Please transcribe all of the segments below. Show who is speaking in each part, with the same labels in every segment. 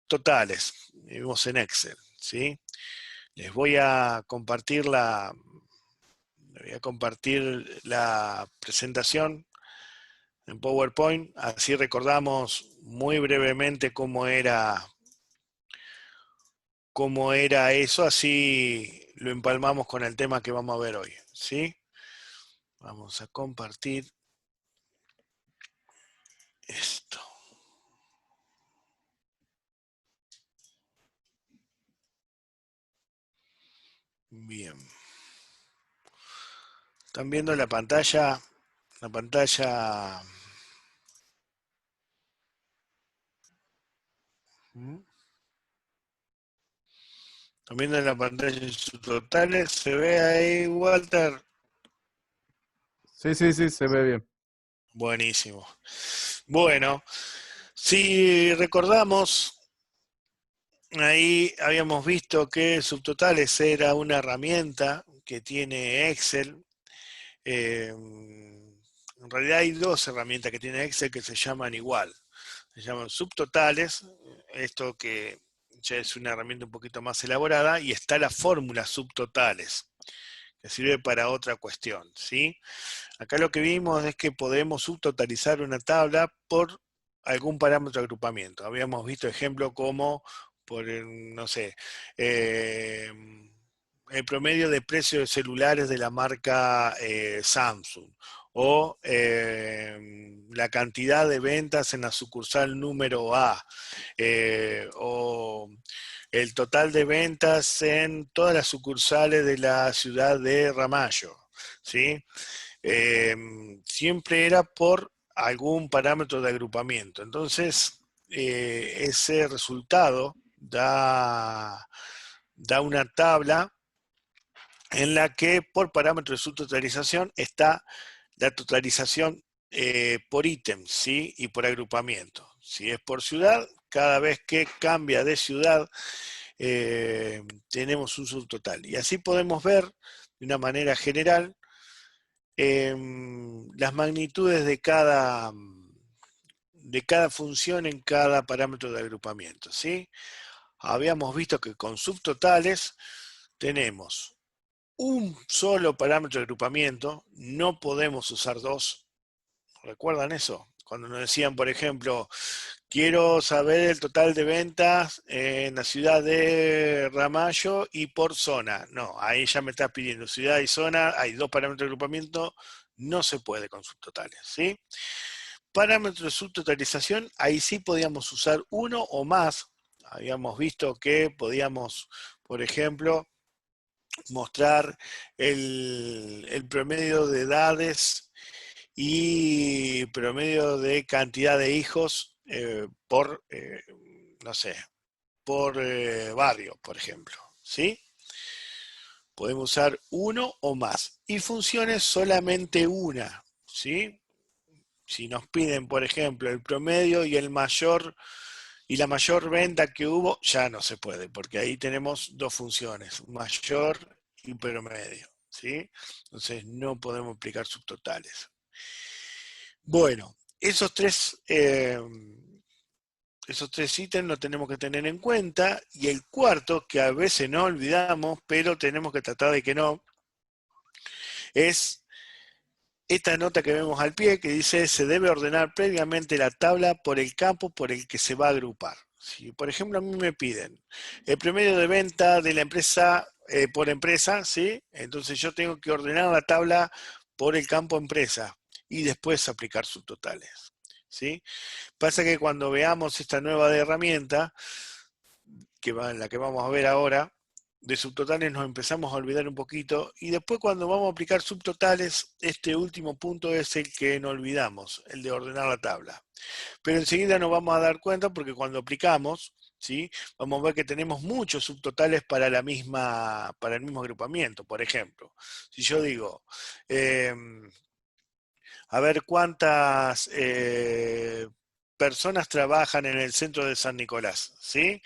Speaker 1: subtotales. Vivimos en Excel, ¿sí? Les voy a compartir la presentación en PowerPoint, así recordamos muy brevemente cómo era eso, así lo empalmamos con el tema que vamos a ver hoy, ¿sí? Vamos a compartir esto. Bien. ¿Están viendo la pantalla? La pantalla... ¿Están viendo la pantalla en sus totales? ¿Se ve ahí, Walter?
Speaker 2: Sí, sí, sí, se ve bien.
Speaker 1: Buenísimo. Bueno, si recordamos, ahí habíamos visto que Subtotales era una herramienta que tiene Excel. En realidad hay dos herramientas que tiene Excel que se llaman igual. Se llaman Subtotales, esto que ya es una herramienta un poquito más elaborada, y está la fórmula Subtotales, que sirve para otra cuestión, ¿sí? Acá lo que vimos es que podemos subtotalizar una tabla por algún parámetro de agrupamiento. Habíamos visto ejemplos como, por, no sé, el promedio de precios de celulares de la marca Samsung, o la cantidad de ventas en la sucursal número A, o el total de ventas en todas las sucursales de la ciudad de Ramallo, ¿sí? Siempre era por algún parámetro de agrupamiento. Entonces, ese resultado da una tabla en la que por parámetro de subtotalización está la totalización por ítem, ¿sí? Y por agrupamiento. Si es por ciudad, cada vez que cambia de ciudad, tenemos un subtotal. Y así podemos ver de una manera general las magnitudes de cada función en cada parámetro de agrupamiento, ¿sí? Habíamos visto que con subtotales tenemos un solo parámetro de agrupamiento, no podemos usar dos. ¿Recuerdan eso? Cuando nos decían, por ejemplo, quiero saber el total de ventas en la ciudad de Ramallo y por zona. No, ahí ya me estás pidiendo ciudad y zona, hay dos parámetros de agrupamiento, no se puede con subtotales, ¿sí? Parámetros de subtotalización, ahí sí podíamos usar uno o más. Habíamos visto que podíamos, por ejemplo, mostrar el promedio de edades y promedio de cantidad de hijos por, no sé, por barrio, por ejemplo, ¿sí? Podemos usar uno o más. Y funciones solamente una, ¿sí? Si nos piden, por ejemplo, el promedio y la mayor venta que hubo, ya no se puede, porque ahí tenemos dos funciones, mayor y promedio, ¿sí? Entonces no podemos aplicar subtotales. Bueno, esos tres ítems los tenemos que tener en cuenta, y el cuarto, que a veces no olvidamos, pero tenemos que tratar de que no, es esta nota que vemos al pie que dice: se debe ordenar previamente la tabla por el campo por el que se va a agrupar. Si, por ejemplo, a mí me piden el promedio de venta de la empresa por empresa, ¿sí? Entonces yo tengo que ordenar la tabla por el campo empresa y después aplicar subtotales, ¿sí? Pasa que cuando veamos esta nueva herramienta, la que vamos a ver ahora, de subtotales nos empezamos a olvidar un poquito, y después cuando vamos a aplicar subtotales, este último punto es el que no olvidamos, el de ordenar la tabla. Pero enseguida nos vamos a dar cuenta, porque cuando aplicamos, ¿sí? Vamos a ver que tenemos muchos subtotales para el mismo agrupamiento. Por ejemplo, si yo digo, a ver cuántas personas trabajan en el centro de San Nicolás, ¿sí?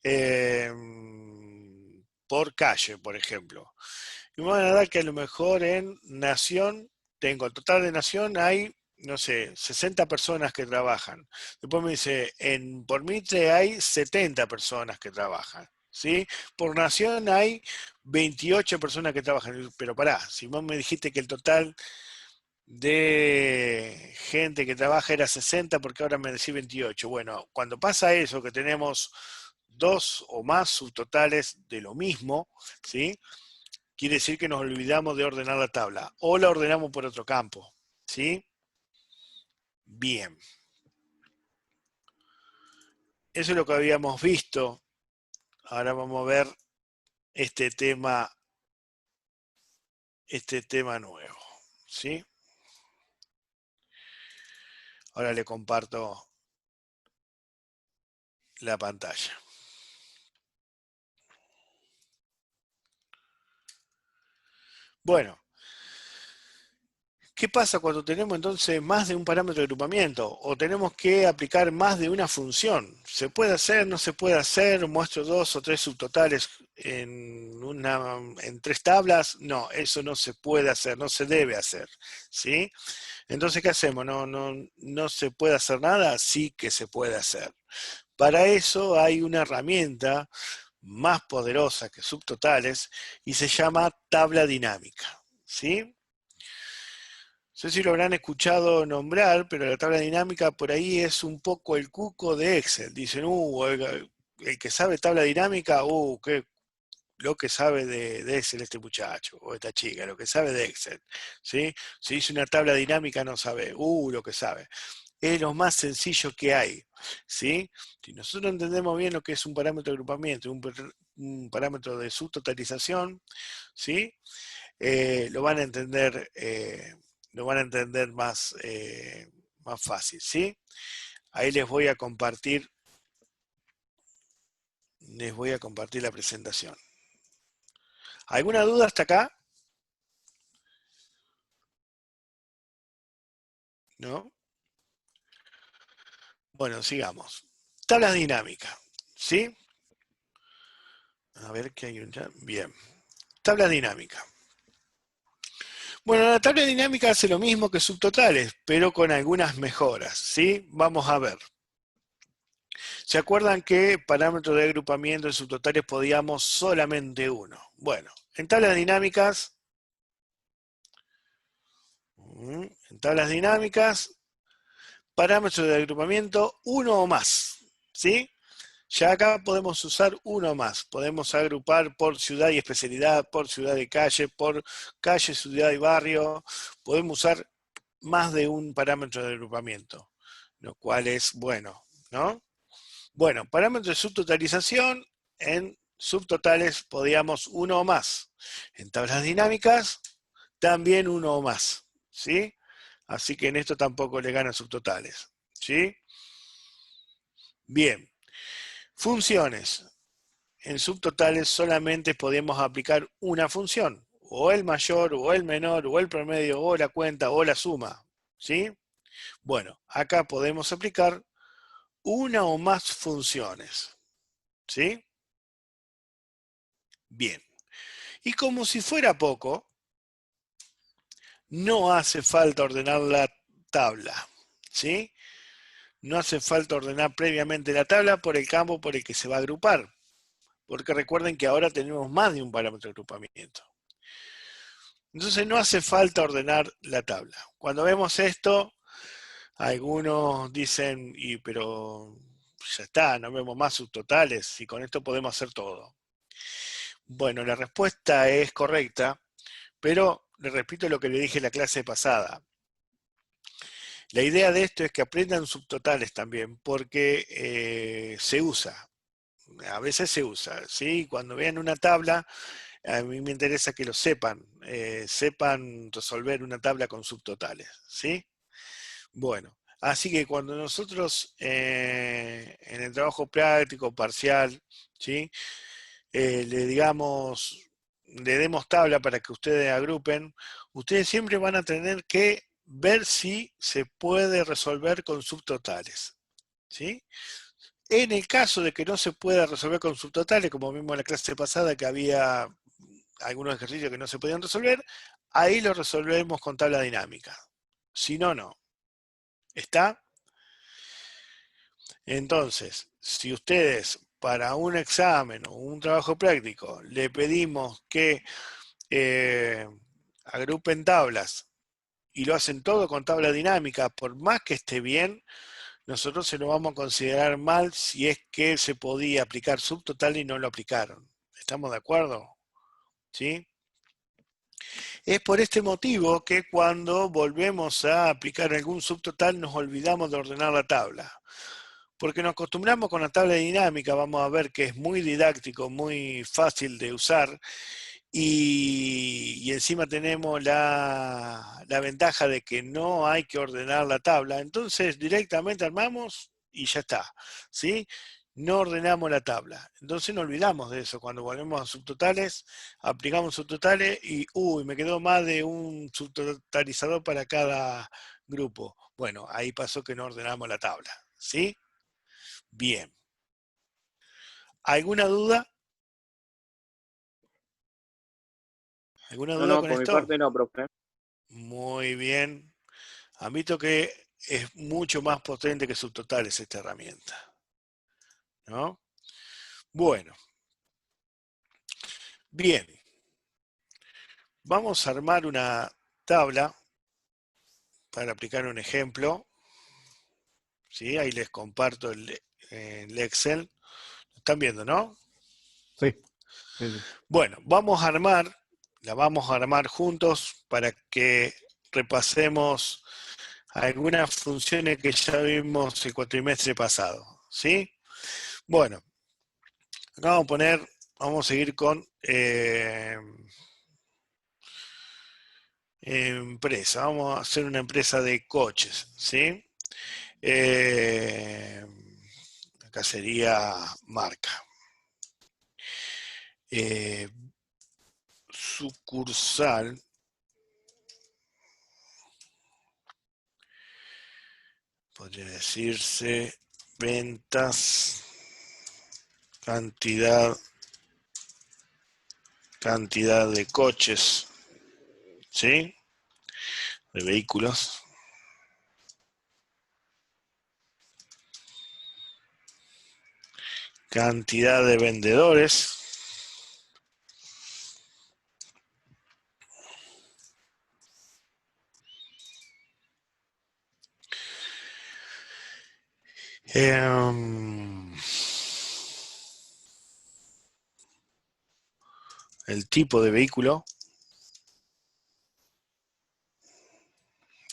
Speaker 1: Eh, por calle, por ejemplo. Y me van a dar que a lo mejor en Nación, tengo el total de Nación, hay no sé, 60 personas que trabajan. Después me dice, por Mitre hay 70 personas que trabajan, ¿sí? Por Nación hay 28 personas que trabajan. Pero pará, si vos me dijiste que el total de gente que trabaja era 60, porque ahora me decís 28. Bueno, cuando pasa eso, que tenemos dos o más subtotales de lo mismo, ¿sí? Quiere decir que nos olvidamos de ordenar la tabla, o la ordenamos por otro campo, ¿sí? Bien. Eso es lo que habíamos visto. Ahora vamos a ver este tema nuevo, ¿sí? Ahora le comparto la pantalla. Bueno, ¿qué pasa cuando tenemos entonces más de un parámetro de agrupamiento? O tenemos que aplicar más de una función. ¿Se puede hacer? ¿No se puede hacer? ¿Muestro dos o tres subtotales en tres tablas? No, eso no se puede hacer, no se debe hacer, ¿sí? Entonces, ¿qué hacemos? ¿No se puede hacer nada? Sí que se puede hacer. Para eso hay una herramienta más poderosa que subtotales y se llama tabla dinámica, ¿sí? No sé si lo habrán escuchado nombrar, pero la tabla dinámica por ahí es un poco el cuco de Excel. Dicen, el que sabe tabla dinámica, lo que sabe de Excel este muchacho o esta chica, lo que sabe de Excel. ¿Sí? Si dice una tabla dinámica no sabe, lo que sabe. Es lo más sencillo que hay. ¿Sí? Si nosotros entendemos bien lo que es un parámetro de agrupamiento, un parámetro de subtotalización, ¿sí? Lo van a entender, más fácil, ¿sí? Ahí les voy a compartir la presentación. ¿Alguna duda hasta acá? ¿No? Bueno, sigamos. Tablas dinámicas, ¿sí? A ver qué hay un chat. Bien. Tabla dinámica. Bueno, la tabla dinámica hace lo mismo que subtotales, pero con algunas mejoras, ¿sí? Vamos a ver. ¿Se acuerdan que parámetro de agrupamiento de subtotales podíamos solamente uno? Bueno, en tablas dinámicas, parámetro de agrupamiento uno o más, ¿sí? Ya acá podemos usar uno más. Podemos agrupar por ciudad y especialidad, por ciudad y calle, por calle, ciudad y barrio. Podemos usar más de un parámetro de agrupamiento, lo cual es bueno, ¿no? Bueno, parámetro de subtotalización, en subtotales podíamos uno o más. En tablas dinámicas, también uno o más, ¿sí? Así que en esto tampoco le ganan subtotales, ¿sí? Bien, funciones. En subtotales solamente podemos aplicar una función, o el mayor, o el menor, o el promedio, o la cuenta, o la suma, ¿sí? Bueno, acá podemos aplicar una o más funciones, ¿sí? Bien. Y como si fuera poco, no hace falta ordenar la tabla, ¿sí? No hace falta ordenar previamente la tabla por el campo por el que se va a agrupar, porque recuerden que ahora tenemos más de un parámetro de agrupamiento. Entonces no hace falta ordenar la tabla. Cuando vemos esto, algunos dicen, pero ya está, no vemos más subtotales y con esto podemos hacer todo. Bueno, la respuesta es correcta, pero le repito lo que le dije en la clase pasada. La idea de esto es que aprendan subtotales también, porque se usa. A veces se usa, ¿sí? Cuando vean una tabla, a mí me interesa que lo sepan, sepan resolver una tabla con subtotales, ¿sí? Bueno, así que cuando nosotros en el trabajo práctico, parcial, ¿sí? Le demos tabla para que ustedes agrupen, ustedes siempre van a tener que ver si se puede resolver con subtotales, ¿sí? En el caso de que no se pueda resolver con subtotales, como vimos en la clase pasada que había algunos ejercicios que no se podían resolver, ahí lo resolvemos con tabla dinámica. Si no, no. ¿Está? Entonces, si ustedes para un examen o un trabajo práctico le pedimos que agrupen tablas y lo hacen todo con tabla dinámica, por más que esté bien, nosotros se lo vamos a considerar mal si es que se podía aplicar subtotal y no lo aplicaron. ¿Estamos de acuerdo? ¿Sí? Es por este motivo que cuando volvemos a aplicar algún subtotal nos olvidamos de ordenar la tabla. Porque nos acostumbramos con la tabla dinámica, vamos a ver que es muy didáctico, muy fácil de usar, y encima tenemos la ventaja de que no hay que ordenar la tabla, entonces directamente armamos y ya está, ¿sí? No ordenamos la tabla, entonces no olvidamos de eso, cuando volvemos a subtotales, aplicamos subtotales y, uy, me quedó más de un subtotalizador para cada grupo. Bueno, ahí pasó que no ordenamos la tabla, ¿sí? Bien. ¿Alguna duda? ¿Alguna
Speaker 3: No,
Speaker 1: duda
Speaker 3: no,
Speaker 1: con
Speaker 3: por mi
Speaker 1: esto?
Speaker 3: parte no, profe.
Speaker 1: Muy bien. Admito que es mucho más potente que subtotales esta herramienta, ¿no? Bueno, bien. Vamos a armar una tabla para aplicar un ejemplo. ¿Sí? Ahí les comparto el Excel. ¿Lo están viendo, no?
Speaker 2: Sí, sí, sí.
Speaker 1: Bueno, la vamos a armar juntos para que repasemos algunas funciones que ya vimos el cuatrimestre pasado. ¿Sí? Bueno, acá vamos a seguir con empresa. Vamos a hacer una empresa de coches, ¿sí? Acá sería marca. Sucursal. Podría decirse ventas, cantidad de coches, ¿sí? De vehículos. Cantidad de vendedores. El tipo de vehículo,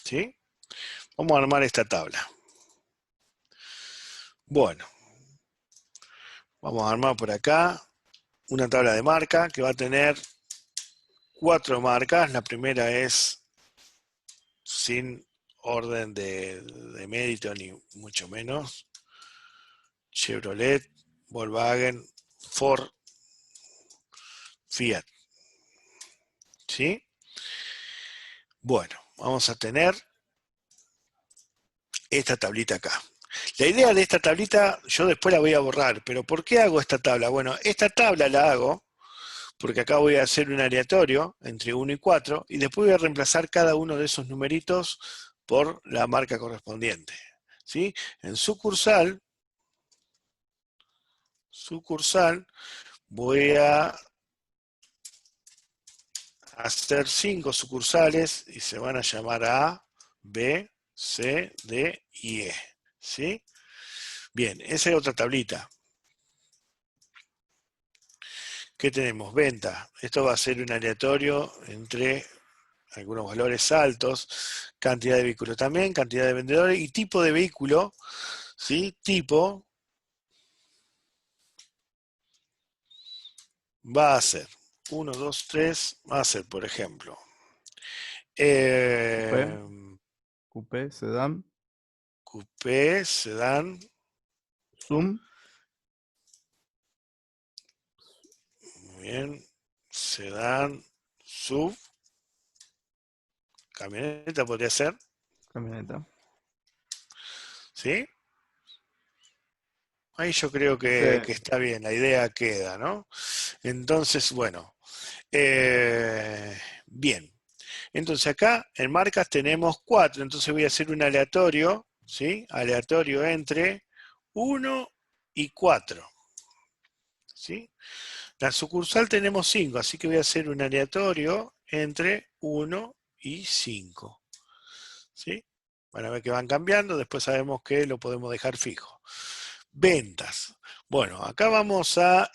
Speaker 1: ¿sí? Vamos a armar esta tabla. Bueno, vamos a armar por acá una tabla de marca que va a tener 4 marcas. La primera es sin orden de mérito ni mucho menos. Chevrolet, Volkswagen, Ford, Fiat. ¿Sí? Bueno, vamos a tener esta tablita acá. La idea de esta tablita, yo después la voy a borrar, pero ¿por qué hago esta tabla? Bueno, esta tabla la hago porque acá voy a hacer un aleatorio entre 1 y 4 y después voy a reemplazar cada uno de esos numeritos por la marca correspondiente. ¿Sí? En sucursal voy a hacer 5 sucursales y se van a llamar A, B, C, D y E. ¿Sí? Bien, esa es otra tablita. ¿Qué tenemos? Venta. Esto va a ser un aleatorio entre algunos valores altos, cantidad de vehículos también, cantidad de vendedores y tipo de vehículo, ¿sí? Tipo va a ser 1, 2, 3, va a ser, por ejemplo,
Speaker 2: Coupé, coupé, sedán,
Speaker 1: coupé, sedán,
Speaker 2: zoom,
Speaker 1: muy bien, sedán, sub, camioneta podría ser,
Speaker 2: camioneta.
Speaker 1: ¿sí? Ahí yo creo
Speaker 2: Sí,
Speaker 1: que está bien, la idea queda, ¿no? Entonces, bueno, bien. Entonces acá en marcas tenemos 4, entonces voy a hacer un aleatorio ¿sí? Aleatorio entre 1 y 4, ¿sí? La sucursal tenemos 5, así que voy a hacer un aleatorio entre 1 y 5, ¿sí? Van a ver que van cambiando, después sabemos que lo podemos dejar fijo. Ventas. Bueno, acá vamos a,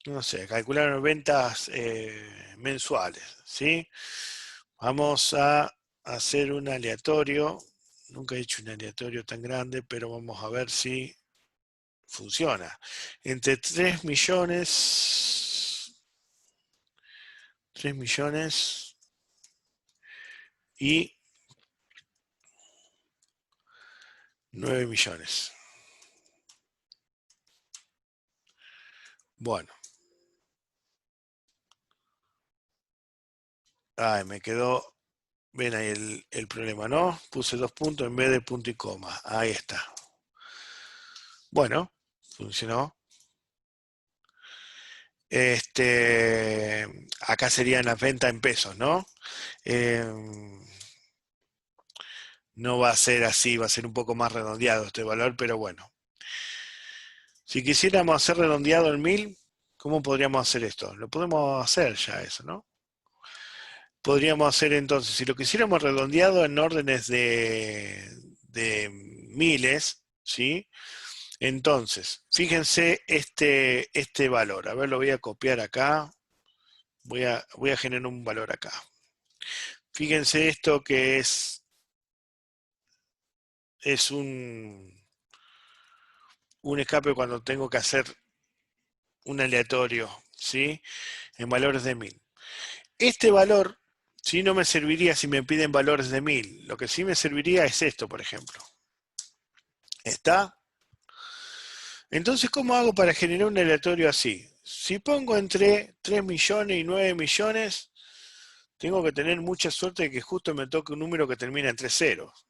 Speaker 1: no sé, calcular ventas mensuales, ¿sí? Vamos a hacer un aleatorio. Nunca he hecho un aleatorio tan grande, pero vamos a ver si funciona. Entre 3 millones, 3 millones y 9 millones. Bueno. Ay, me quedó, ven ahí el problema, ¿no? Puse 2 puntos en vez de punto y coma. Ahí está. Bueno, funcionó. Acá serían las ventas en pesos, ¿no? No va a ser así, va a ser un poco más redondeado este valor, pero bueno. Si quisiéramos hacer redondeado en 1000, ¿cómo podríamos hacer esto? Lo podemos hacer ya eso, ¿no? Podríamos hacer entonces, si lo quisiéramos redondeado en órdenes de miles, ¿sí? Entonces, fíjense este valor. A ver, lo voy a copiar acá. Voy a generar un valor acá. Fíjense esto que es un escape cuando tengo que hacer un aleatorio, ¿sí? En valores de 1000. Este valor, sí, no me serviría si me piden valores de 1000. Lo que sí me serviría es esto, por ejemplo. ¿Está? Entonces, ¿cómo hago para generar un aleatorio así? Si pongo entre 3 millones y 9 millones, tengo que tener mucha suerte de que justo me toque un número que termina en 3 ceros.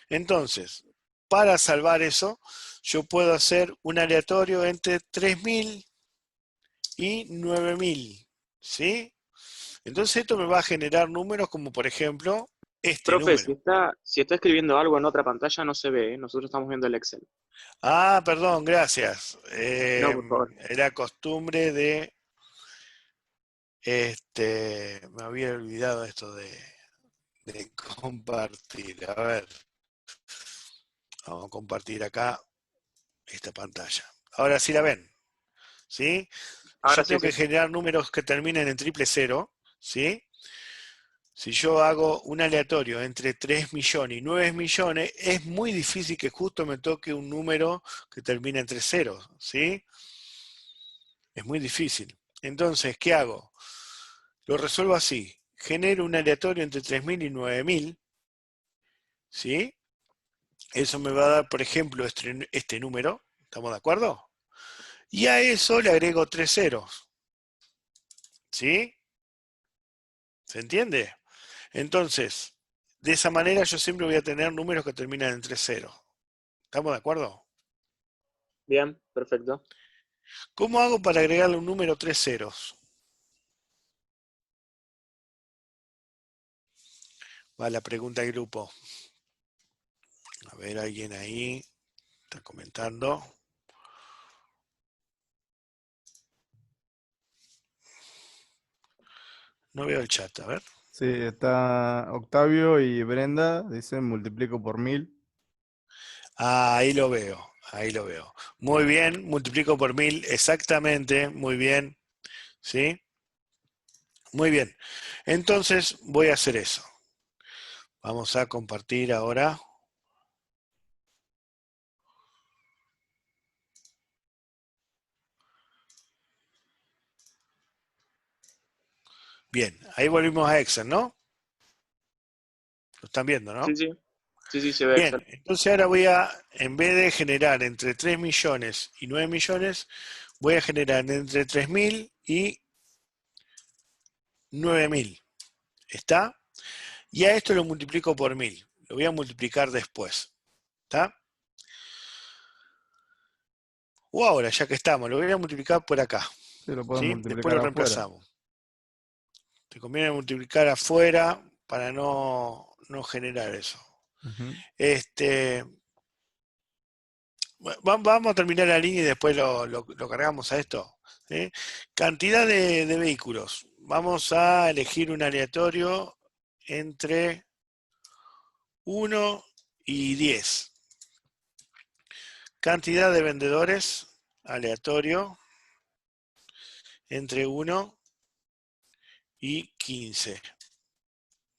Speaker 1: Entonces, para salvar eso, yo puedo hacer un aleatorio entre 3000 y 9000, ¿sí? Entonces esto me va a generar números como por ejemplo este
Speaker 3: Profe,
Speaker 1: número.
Speaker 3: si está escribiendo algo en otra pantalla no se ve, ¿eh? Nosotros estamos viendo el Excel.
Speaker 1: Ah, perdón, gracias.
Speaker 3: No, por favor.
Speaker 1: Era costumbre de, me había olvidado esto de compartir. A ver, vamos a compartir acá esta pantalla. Ahora sí la ven, ¿sí?
Speaker 3: Ahora
Speaker 1: Yo
Speaker 3: sí,
Speaker 1: tengo
Speaker 3: sí.
Speaker 1: que generar números que terminen en triple cero, ¿sí? Si yo hago un aleatorio entre 3 millones y 9 millones, es muy difícil que justo me toque un número que termine en 3 ceros, ¿sí? Es muy difícil. Entonces, ¿qué hago? Lo resuelvo así. Genero un aleatorio entre 3000 y 9000, ¿sí? Eso me va a dar, por ejemplo, este número, ¿estamos de acuerdo? Y a eso le agrego 3 ceros, ¿sí? ¿Se entiende? Entonces, de esa manera yo siempre voy a tener números que terminan en 3 ceros. ¿Estamos de acuerdo?
Speaker 3: Bien, perfecto.
Speaker 1: ¿Cómo hago para agregarle un número 3 ceros? Va la pregunta del grupo. A ver, alguien ahí está comentando. No veo el chat, a ver.
Speaker 2: Sí, está Octavio y Brenda, dicen multiplico por 1000.
Speaker 1: Ah, ahí lo veo, ahí lo veo. Muy bien, multiplico por 1000, exactamente, muy bien, ¿sí? Muy bien. Entonces voy a hacer eso. Vamos a compartir ahora. Bien, ahí volvimos a Excel, ¿no? Lo están viendo,
Speaker 3: Sí,
Speaker 1: ¿no?
Speaker 3: sí. Sí, sí, se ve
Speaker 1: Bien,
Speaker 3: Excel.
Speaker 1: entonces ahora voy a, en vez de generar entre 3 millones y 9 millones, voy a generar entre 3000 y 9000. ¿Está? Y a esto lo multiplico por 1000. Lo voy a multiplicar después. ¿Está? O ahora, ya que estamos, lo voy a multiplicar por acá.
Speaker 2: Sí, lo pueden
Speaker 1: ¿Sí? Después
Speaker 2: multiplicar
Speaker 1: lo
Speaker 2: afuera.
Speaker 1: reemplazamos. Te conviene multiplicar afuera para no generar eso.
Speaker 2: Ujú.
Speaker 1: Vamos a terminar la línea y después lo cargamos a esto. ¿Sí? Cantidad de vehículos. Vamos a elegir un aleatorio entre 1 y 10. Cantidad de vendedores, aleatorio, entre 1 y 15.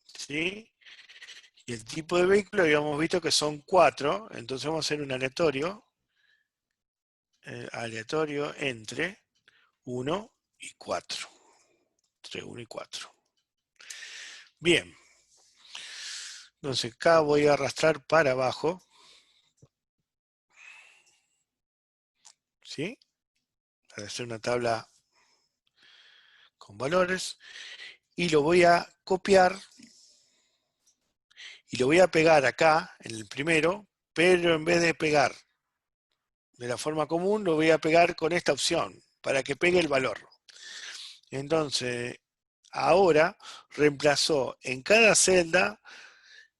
Speaker 1: ¿Sí? Y el tipo de vehículo habíamos visto que son 4, entonces vamos a hacer un aleatorio entre 1 y 4. Entre 1 y 4. Bien. Entonces acá voy a arrastrar para abajo. ¿Sí? Para hacer una tabla con valores. Y lo voy a copiar. Y lo voy a pegar acá, en el primero, pero en vez de pegar de la forma común, lo voy a pegar con esta opción, para que pegue el valor. Entonces, ahora reemplazó en cada celda,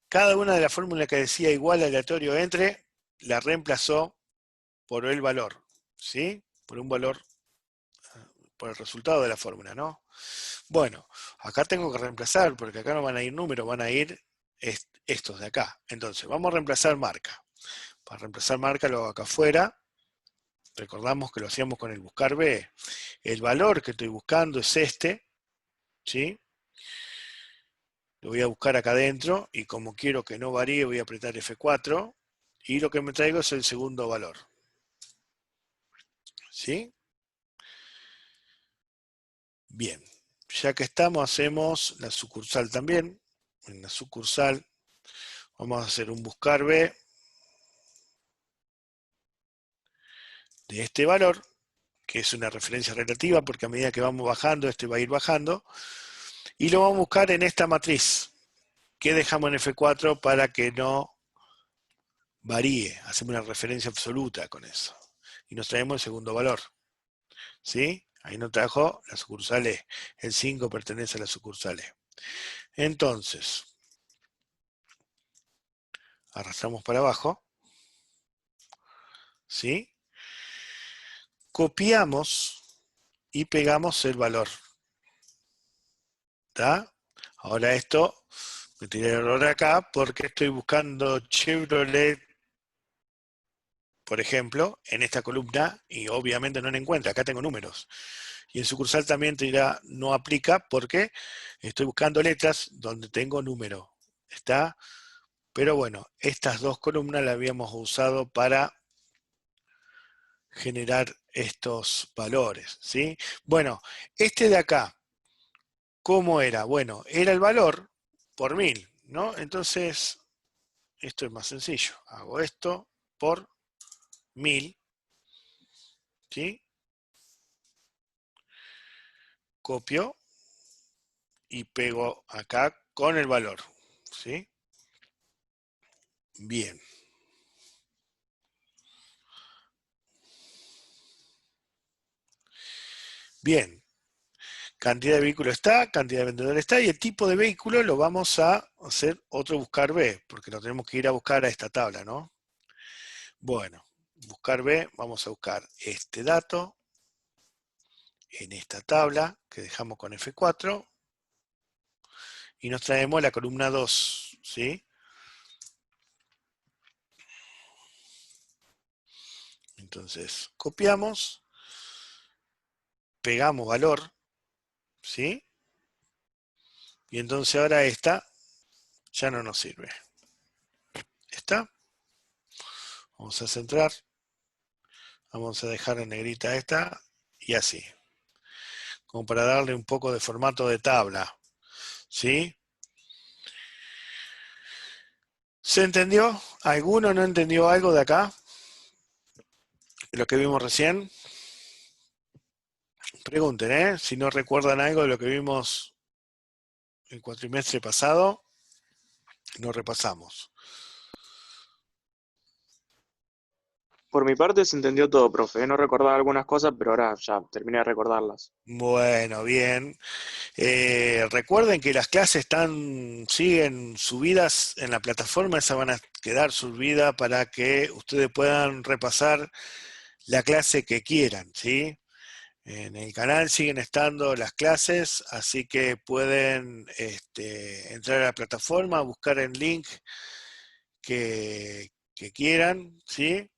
Speaker 1: cada una de las fórmulas que decía igual aleatorio entre, la reemplazó por el valor, ¿sí? Por un valor, por el resultado de la fórmula, ¿no? Bueno, acá tengo que reemplazar, porque acá no van a ir números, van a ir estos de acá. Entonces, vamos a reemplazar marca. Para reemplazar marca lo hago acá afuera. Recordamos que lo hacíamos con el buscar B. El valor que estoy buscando es este, ¿sí? Lo voy a buscar acá adentro y como quiero que no varíe voy a apretar F4 y lo que me traigo es el segundo valor. ¿Sí? Bien. Ya que estamos, hacemos la sucursal también. En la sucursal vamos a hacer un buscar B de este valor, que es una referencia relativa porque a medida que vamos bajando, este va a ir bajando. Y lo vamos a buscar en esta matriz, que dejamos en F4 para que no varíe. Hacemos una referencia absoluta con eso. Y nos traemos el segundo valor. ¿Sí? Ahí nos trajo la sucursal E. El 5 pertenece a la sucursal E. Entonces, arrastramos para abajo. ¿Sí? Copiamos y pegamos el valor. ¿Está? Ahora esto, me tiré el error acá porque estoy buscando Chevrolet, por ejemplo, en esta columna y obviamente no la encuentra. Acá tengo números. Y en sucursal también te dirá no aplica porque estoy buscando letras donde tengo número. ¿Está? Pero bueno, estas dos columnas las habíamos usado para generar estos valores. ¿Sí? Bueno, este de acá, ¿cómo era? Bueno, era el valor por 1000, ¿no? Entonces, esto es más sencillo. Hago esto por 1000, ¿sí? Copio y pego acá con el valor, ¿sí? Bien. Bien. Cantidad de vehículo está, cantidad de vendedor está, y el tipo de vehículo lo vamos a hacer otro buscar B, porque lo tenemos que ir a buscar a esta tabla, ¿no? Bueno, buscar B, vamos a buscar este dato en esta tabla que dejamos con F4 y nos traemos la columna 2, ¿sí? Entonces, copiamos, pegamos valor, ¿sí? Y entonces ahora esta ya no nos sirve. ¿Está? Vamos a centrar, vamos a dejar en negrita esta y así. Como para darle un poco de formato de tabla, ¿sí? ¿Se entendió? ¿Alguno no entendió algo de acá? De lo que vimos recién. Pregunten, ¿eh? Si no recuerdan algo de lo que vimos el cuatrimestre pasado, lo repasamos.
Speaker 3: Por mi parte se entendió todo, profe. No recordaba algunas cosas, pero ahora ya terminé de recordarlas.
Speaker 1: Bueno, bien. Recuerden que las clases siguen subidas en la plataforma, esas van a quedar subidas para que ustedes puedan repasar la clase que quieran, ¿sí? En el canal siguen estando las clases, así que pueden entrar a la plataforma, buscar el link que quieran, ¿sí?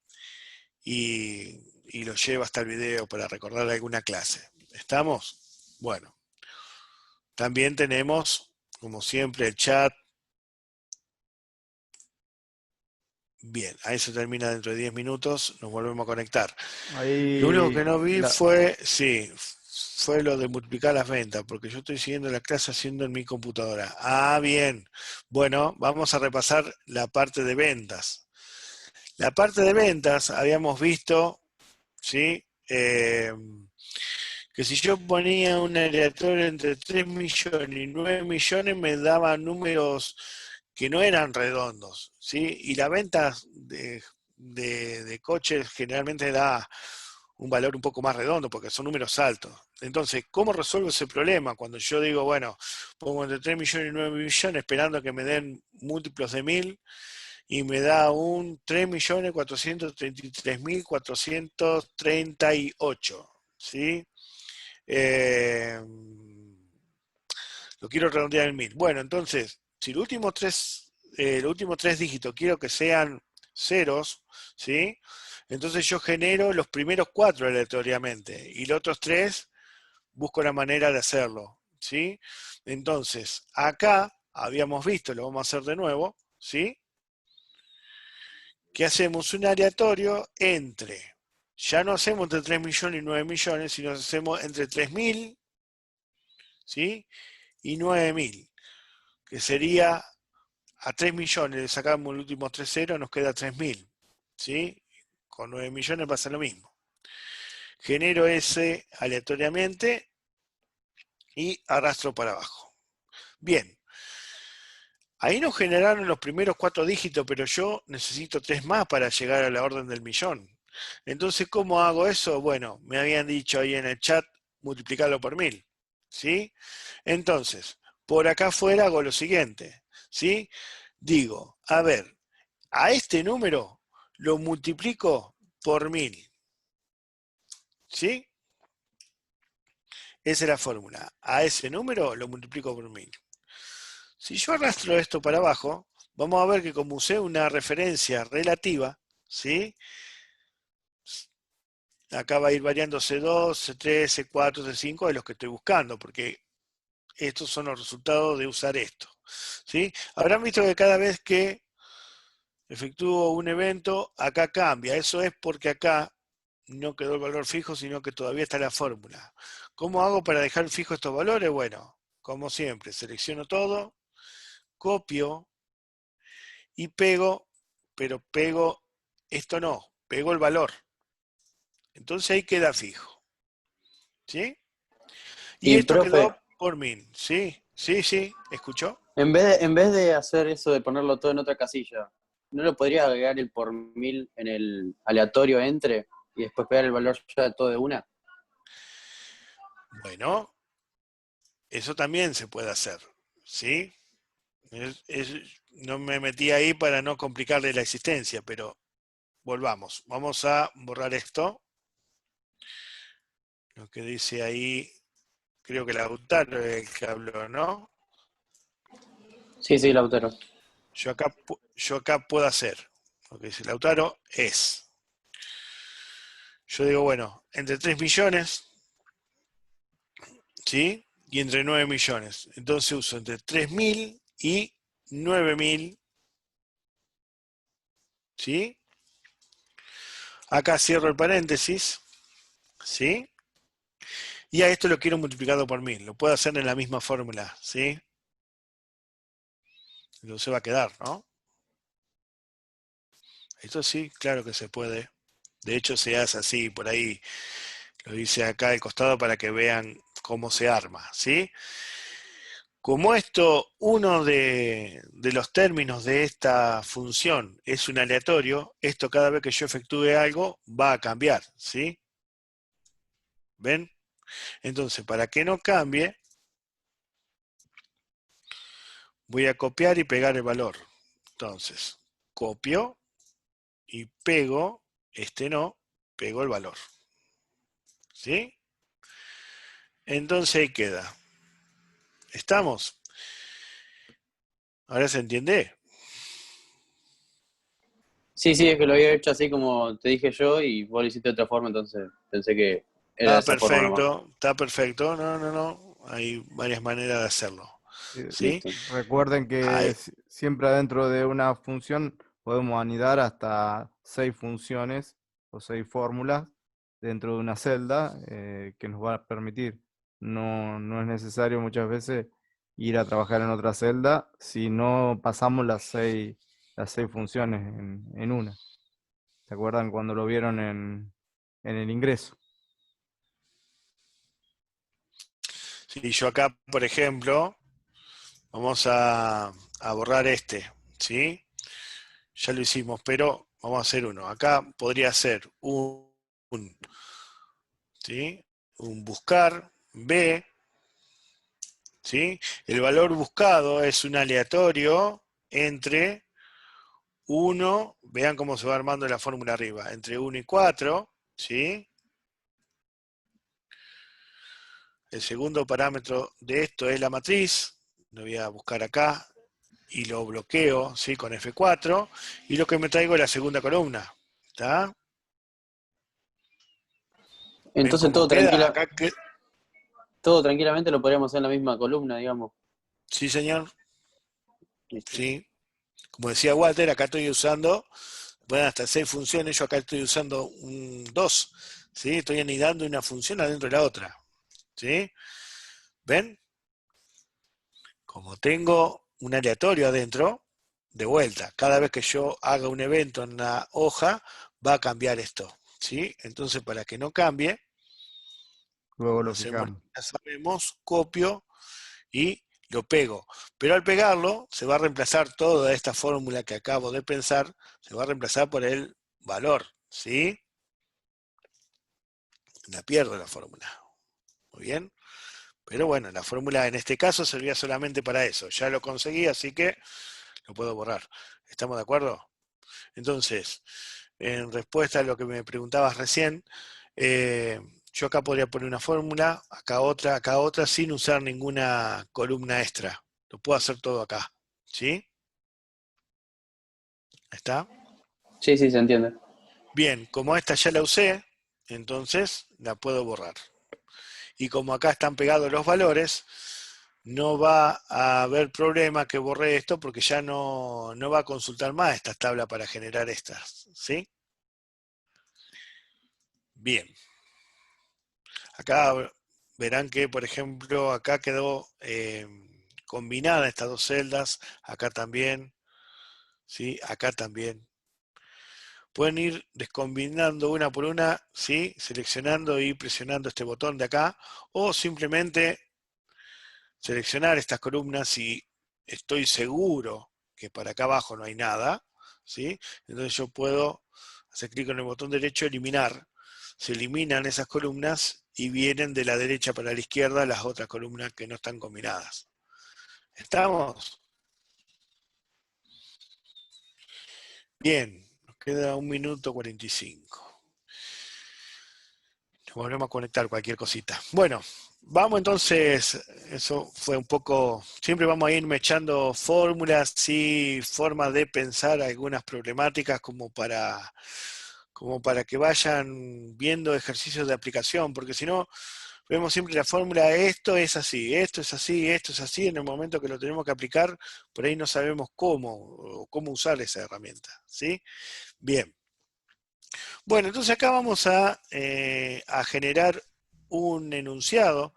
Speaker 1: Y los lleva hasta el video para recordar alguna clase. ¿Estamos? Bueno, también tenemos, como siempre, el chat. Bien, ahí se termina dentro de 10 minutos, nos volvemos a conectar. Lo único que
Speaker 2: Ahí,
Speaker 1: no vi fue, sí, fue lo de multiplicar las ventas, porque yo estoy siguiendo la clase haciendo en mi computadora. Ah, bien. Bueno, vamos a repasar la parte de ventas. La parte de ventas habíamos visto, ¿sí? Que si yo ponía un aleatorio entre 3 millones y 9 millones me daba números que no eran redondos, ¿sí? Y la venta de coches generalmente da un valor un poco más redondo porque son números altos. Entonces, ¿cómo resuelvo ese problema? Cuando yo digo, bueno, pongo entre 3 millones y 9 millones esperando que me den múltiplos de 1000 y me da un 3.433.438, ¿sí? Eh, lo quiero redondear en 1000. Bueno, entonces, si los últimos tres dígitos quiero que sean ceros, ¿sí? Entonces yo genero los primeros 4 aleatoriamente y los otros 3 busco la manera de hacerlo, ¿sí? Entonces, acá habíamos visto, lo vamos a hacer de nuevo, ¿sí? Que hacemos un aleatorio entre, ya no hacemos entre 3 millones y 9 millones, sino hacemos entre 3.000, ¿sí? Y 9.000, que sería a 3 millones, le sacamos los últimos 3 ceros, nos queda 3.000, ¿sí? Con 9 millones pasa lo mismo. Genero ese aleatoriamente y arrastro para abajo. Bien, ahí nos generaron los primeros 4 dígitos, pero yo necesito 3 más para llegar a la orden del millón. Entonces, ¿cómo hago eso? Bueno, me habían dicho ahí en el chat, multiplicarlo por 1000, ¿sí? Entonces, por acá afuera hago lo siguiente, ¿sí? Digo, a ver, a este número lo multiplico por 1000, ¿sí? Esa es la fórmula. A ese número lo multiplico por 1000. Si yo arrastro esto para abajo, vamos a ver que como usé una referencia relativa, ¿sí? Acá va a ir variando C2, C3, C4, C5 de los que estoy buscando, porque estos son los resultados de usar esto, ¿sí? Habrán visto que cada vez que efectúo un evento, acá cambia. Eso es porque acá no quedó el valor fijo, sino que todavía está la fórmula. ¿Cómo hago para dejar fijo estos valores? Bueno, como siempre, selecciono todo, copio y pego, pero pego esto no, pego el valor. Entonces ahí queda fijo, ¿sí? Y
Speaker 4: Y
Speaker 1: esto
Speaker 4: profe,
Speaker 1: quedó por 1000, ¿sí? Sí, sí, ¿escuchó?
Speaker 4: en vez de hacer eso de ponerlo todo en otra casilla, ¿no lo podría agregar el por 1000 en el aleatorio entre y después pegar el valor ya de todo de una?
Speaker 1: Bueno, eso también se puede hacer, ¿sí? No me metí ahí para no complicarle la existencia, pero volvamos. Vamos a borrar esto. Lo que dice ahí, creo que Lautaro es el que habló, ¿no?
Speaker 4: Sí, sí, Lautaro.
Speaker 1: Yo acá puedo hacer. Lo que dice Lautaro es. Yo digo, bueno, entre 3 millones, ¿sí? Y entre 9 millones. Entonces uso entre 3.000 y 9.000, ¿sí? Acá cierro el paréntesis, ¿sí? Y a esto lo quiero multiplicado por 1000. Lo puedo hacer en la misma fórmula, ¿sí? Entonces va a quedar, ¿no? Esto sí, claro que se puede. De hecho, se hace así, por ahí lo dice acá al costado para que vean cómo se arma, ¿sí? Como uno de los términos de esta función es un aleatorio, esto cada vez que yo efectúe algo va a cambiar, ¿sí? ¿Ven? Entonces, para que no cambie, voy a copiar y pegar el valor. Entonces, copio y pego, pego el valor. ¿Sí? Entonces ahí queda. ¿Estamos? ¿Ahora se entiende?
Speaker 4: Sí, sí, es que lo había hecho así como te dije yo y vos lo hiciste de otra forma, entonces pensé que era de esa forma nomás.
Speaker 1: Está perfecto. No. Hay varias maneras de hacerlo. ¿Sí?
Speaker 4: Listo.
Speaker 2: Recuerden que
Speaker 1: Hay-
Speaker 2: siempre adentro de una función podemos anidar hasta 6 funciones o 6 fórmulas dentro de una celda que nos va a permitir. No es necesario muchas veces ir a trabajar en otra celda si no pasamos las seis funciones en una. ¿Se acuerdan cuando lo vieron en el ingreso?
Speaker 1: sí, yo acá, por ejemplo, vamos a borrar ¿sí? Ya lo hicimos, pero vamos a hacer uno. Acá podría ser ¿sí? Un buscar B, ¿sí? El valor buscado es un aleatorio entre 1, vean cómo se va armando la fórmula arriba, entre 1 y 4, ¿sí? El segundo parámetro de esto es la matriz, lo voy a buscar acá y lo bloqueo, ¿sí? Con F4, y lo que me traigo es la segunda columna, ¿está? ¿Ven
Speaker 4: Entonces
Speaker 1: cómo queda? Acá que...
Speaker 4: todo tranquilamente lo podríamos hacer en la misma columna, digamos.
Speaker 1: Sí, señor,
Speaker 4: Listo.
Speaker 1: sí. Como decía Walter, acá estoy usando, bueno, hasta 6 funciones, yo acá estoy usando un 2, ¿sí? Estoy anidando una función adentro de la otra, ¿sí? ¿Ven? Como tengo un aleatorio adentro, de vuelta, cada vez que yo haga un evento en la hoja, va a cambiar esto, ¿sí? Entonces, para que no cambie,
Speaker 2: Luego
Speaker 1: como
Speaker 2: lo
Speaker 1: hacemos,
Speaker 2: fijamos.
Speaker 1: ya sabemos, copio y lo pego. Pero al pegarlo, se va a reemplazar toda esta fórmula que acabo de pensar, se va a reemplazar por el valor, ¿sí? La pierdo la fórmula. Muy bien. Pero bueno, la fórmula en este caso servía solamente para eso. Ya lo conseguí, así que lo puedo borrar. ¿Estamos de acuerdo? Entonces, en respuesta a lo que me preguntabas recién, yo acá podría poner una fórmula, acá otra, sin usar ninguna columna extra. Lo puedo hacer todo acá. ¿Sí? ¿Está?
Speaker 4: Sí, sí, se entiende.
Speaker 1: Bien, como esta ya la usé, entonces la puedo borrar. Y como acá están pegados los valores, no va a haber problema que borre esto porque ya no va a consultar más esta tabla para generar estas. ¿Sí? Bien. Acá verán que, por ejemplo, acá quedó combinada estas dos celdas, acá también, ¿sí? Acá también. Pueden ir descombinando una por una, ¿sí? Seleccionando y presionando este botón de acá, o simplemente seleccionar estas columnas si estoy seguro que para acá abajo no hay nada, ¿sí? Entonces yo puedo hacer clic en el botón derecho, eliminar. Se eliminan esas columnas y vienen de la derecha para la izquierda las otras columnas que no están combinadas. ¿Estamos? Bien, nos queda 1 minuto 45. Nos volvemos a conectar cualquier cosita. Bueno, vamos entonces, eso fue un poco, siempre vamos a irme echando fórmulas y formas de pensar algunas problemáticas como para que vayan viendo ejercicios de aplicación, porque si no, vemos siempre la fórmula, esto es así, esto es así, esto es así, en el momento que lo tenemos que aplicar, por ahí no sabemos cómo usar esa herramienta, ¿sí? Bien. Bueno, entonces acá vamos a generar un enunciado.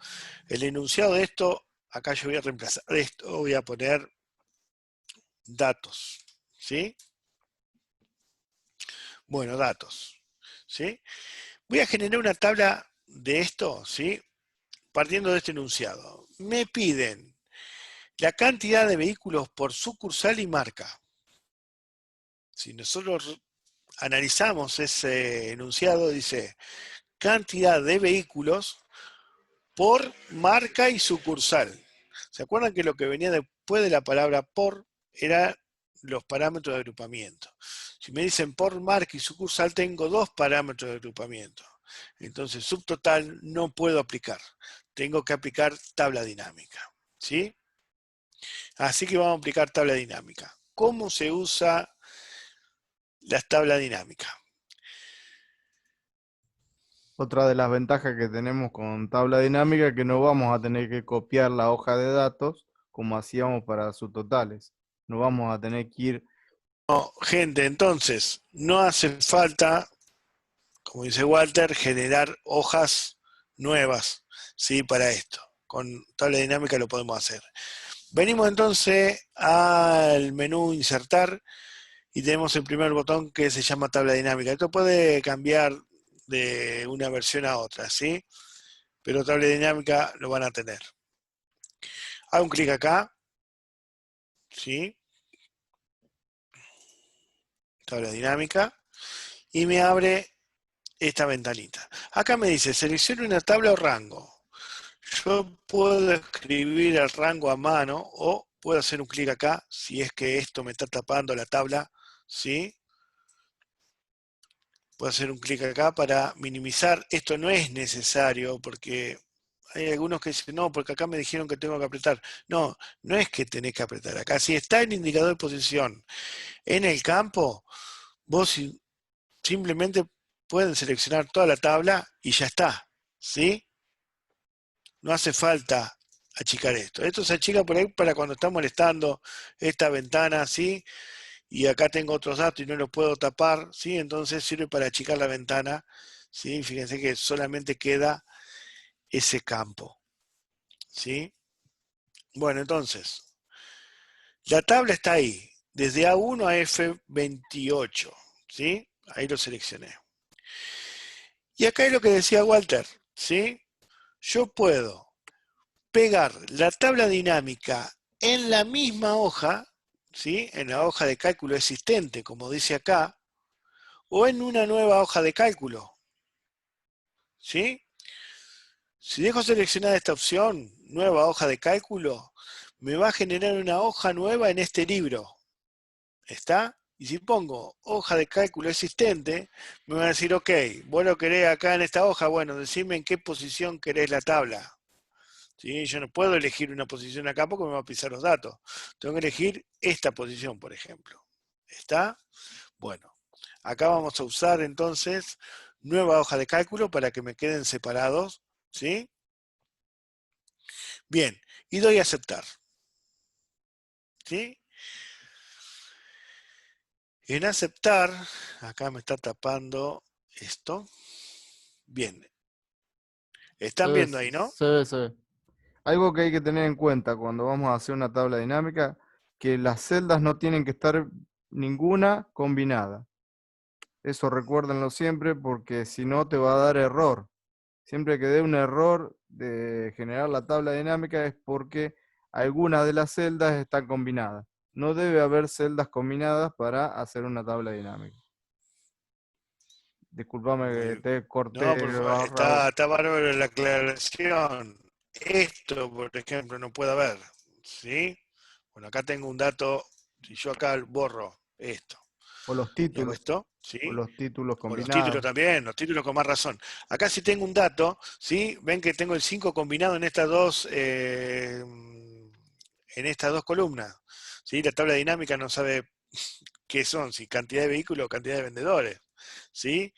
Speaker 1: El enunciado de esto, acá yo voy a reemplazar esto, voy a poner datos, ¿sí? Bueno, datos, ¿sí? Voy a generar una tabla de esto, ¿sí? Partiendo de este enunciado. Me piden la cantidad de vehículos por sucursal y marca. Si nosotros analizamos ese enunciado, dice cantidad de vehículos por marca y sucursal. ¿Se acuerdan que lo que venía después de la palabra por era los parámetros de agrupamiento? Si me dicen por marca y sucursal, tengo dos parámetros de agrupamiento. Entonces, subtotal no puedo aplicar. Tengo que aplicar tabla dinámica. ¿Sí? Así que vamos a aplicar tabla dinámica. ¿Cómo se usa la tabla dinámica?
Speaker 2: Otra de las ventajas que tenemos con tabla dinámica es que no vamos a tener que copiar la hoja de datos como hacíamos para subtotales. No vamos a tener que ir...
Speaker 1: No, gente, entonces, no hace falta, como dice Walter, generar hojas nuevas, ¿sí? Para esto. Con tabla dinámica lo podemos hacer. Venimos entonces al menú insertar y tenemos el primer botón que se llama tabla dinámica. Esto puede cambiar de una versión a otra, ¿sí? Pero tabla dinámica lo van a tener. Hago un clic acá, ¿sí? Tabla dinámica, y me abre esta ventanita. Acá me dice, seleccione una tabla o rango. Yo puedo escribir el rango a mano o puedo hacer un clic acá si es que esto me está tapando la tabla, ¿sí? Puedo hacer un clic acá para minimizar. Esto no es necesario porque hay algunos que dicen, no, porque acá me dijeron que tengo que apretar. No, no es que tenés que apretar acá. Si está el indicador de posición en el campo, vos simplemente pueden seleccionar toda la tabla y ya está, ¿sí? No hace falta achicar esto. Esto se achica por ahí para cuando está molestando esta ventana, ¿sí? Y acá tengo otros datos y no los puedo tapar, ¿sí? Entonces sirve para achicar la ventana, ¿sí? Fíjense que solamente queda ese campo, ¿sí? Bueno, entonces, la tabla está ahí, desde A1 a F28, ¿sí? Ahí lo seleccioné. Y acá es lo que decía Walter, ¿sí? Yo puedo pegar la tabla dinámica en la misma hoja, ¿sí? En la hoja de cálculo existente, como dice acá, o en una nueva hoja de cálculo, ¿sí? Si dejo seleccionada esta opción, nueva hoja de cálculo, me va a generar una hoja nueva en este libro. ¿Está? Y si pongo hoja de cálculo existente, me van a decir, ok, vos lo querés acá en esta hoja, bueno, decime en qué posición querés la tabla. ¿Sí? Yo no puedo elegir una posición acá porque me va a pisar los datos. Tengo que elegir esta posición, por ejemplo. ¿Está? Bueno, acá vamos a usar entonces nueva hoja de cálculo para que me queden separados. ¿Sí? Bien, y doy a aceptar. ¿Sí? En aceptar, acá me está tapando esto. Bien. ¿Están viendo ahí, no?
Speaker 2: Sí. Algo que hay que tener en cuenta cuando vamos a hacer una tabla dinámica, que las celdas no tienen que estar ninguna combinada. Eso recuérdenlo siempre porque si no te va a dar error. Siempre que dé un error de generar la tabla dinámica es porque algunas de las celdas están combinadas. No debe haber celdas combinadas para hacer una tabla dinámica. Discúlpame que te
Speaker 1: No,
Speaker 2: corté,
Speaker 1: por favor,
Speaker 2: Raúl.
Speaker 1: está bárbaro la aclaración. Esto, por ejemplo, no puede haber. ¿Sí? Bueno, acá tengo un dato. Si yo acá borro esto
Speaker 2: O los
Speaker 1: y hago
Speaker 2: títulos,
Speaker 1: esto, ¿sí?
Speaker 2: o los títulos
Speaker 1: O los títulos
Speaker 2: combinados.
Speaker 1: también, los títulos con más razón. Acá sí tengo un dato, ¿sí? Ven que tengo el 5 combinado en estas dos columnas. ¿Sí? La tabla dinámica no sabe qué son, si cantidad de vehículos o cantidad de vendedores. ¿Sí?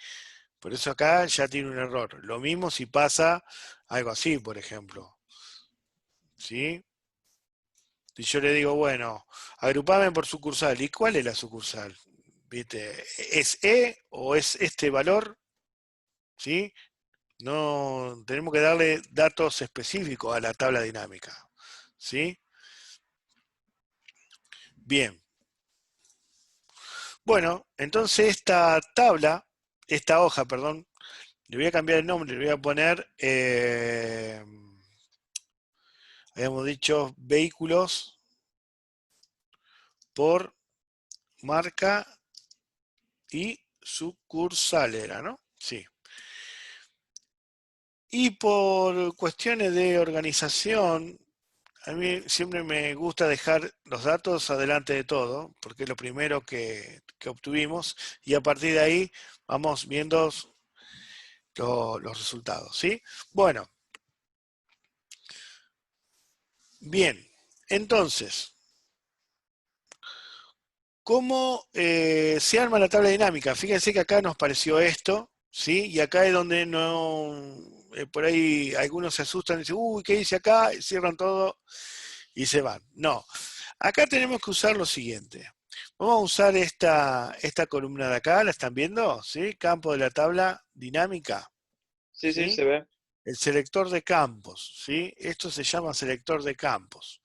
Speaker 1: Por eso acá ya tiene un error. Lo mismo si pasa algo así, por ejemplo. ¿Sí? Si yo le digo, bueno, agrupame por sucursal. ¿Y cuál es la sucursal? ¿Viste? ¿Es E o es este valor? ¿Sí? No, tenemos que darle datos específicos a la tabla dinámica. ¿Sí? Bien. Bueno, entonces esta hoja, perdón, le voy a cambiar el nombre, le voy a poner, habíamos dicho, vehículos por marca y sucursal era, ¿no? Sí. Y por cuestiones de organización, a mí siempre me gusta dejar los datos adelante de todo, porque es lo primero que obtuvimos, y a partir de ahí vamos viendo los resultados, ¿sí? Bueno, bien, entonces, ¿cómo se arma la tabla dinámica? Fíjense que acá nos pareció esto, ¿sí? Y acá es donde no, por ahí algunos se asustan y dicen, uy, ¿qué hice acá? Y cierran todo y se van. No, acá tenemos que usar lo siguiente. Vamos a usar esta columna de acá, ¿la están viendo? ¿Sí? Campo de la tabla dinámica,
Speaker 3: Sí, sí,
Speaker 1: ¿sí?
Speaker 3: se ve.
Speaker 1: El selector de campos, ¿sí? Esto se llama selector de campos.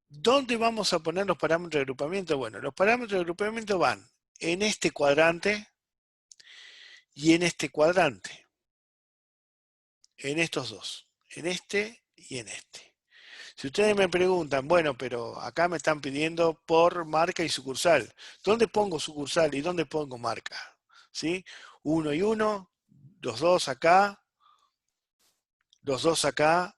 Speaker 1: ¿Dónde vamos a poner los parámetros de agrupamiento? Bueno, los parámetros de agrupamiento van en este cuadrante y en este cuadrante. En estos dos. En este y en este. Si ustedes me preguntan, bueno, pero acá me están pidiendo por marca y sucursal. ¿Dónde pongo sucursal y dónde pongo marca? ¿Sí? 1 y 1, los dos acá, los dos acá,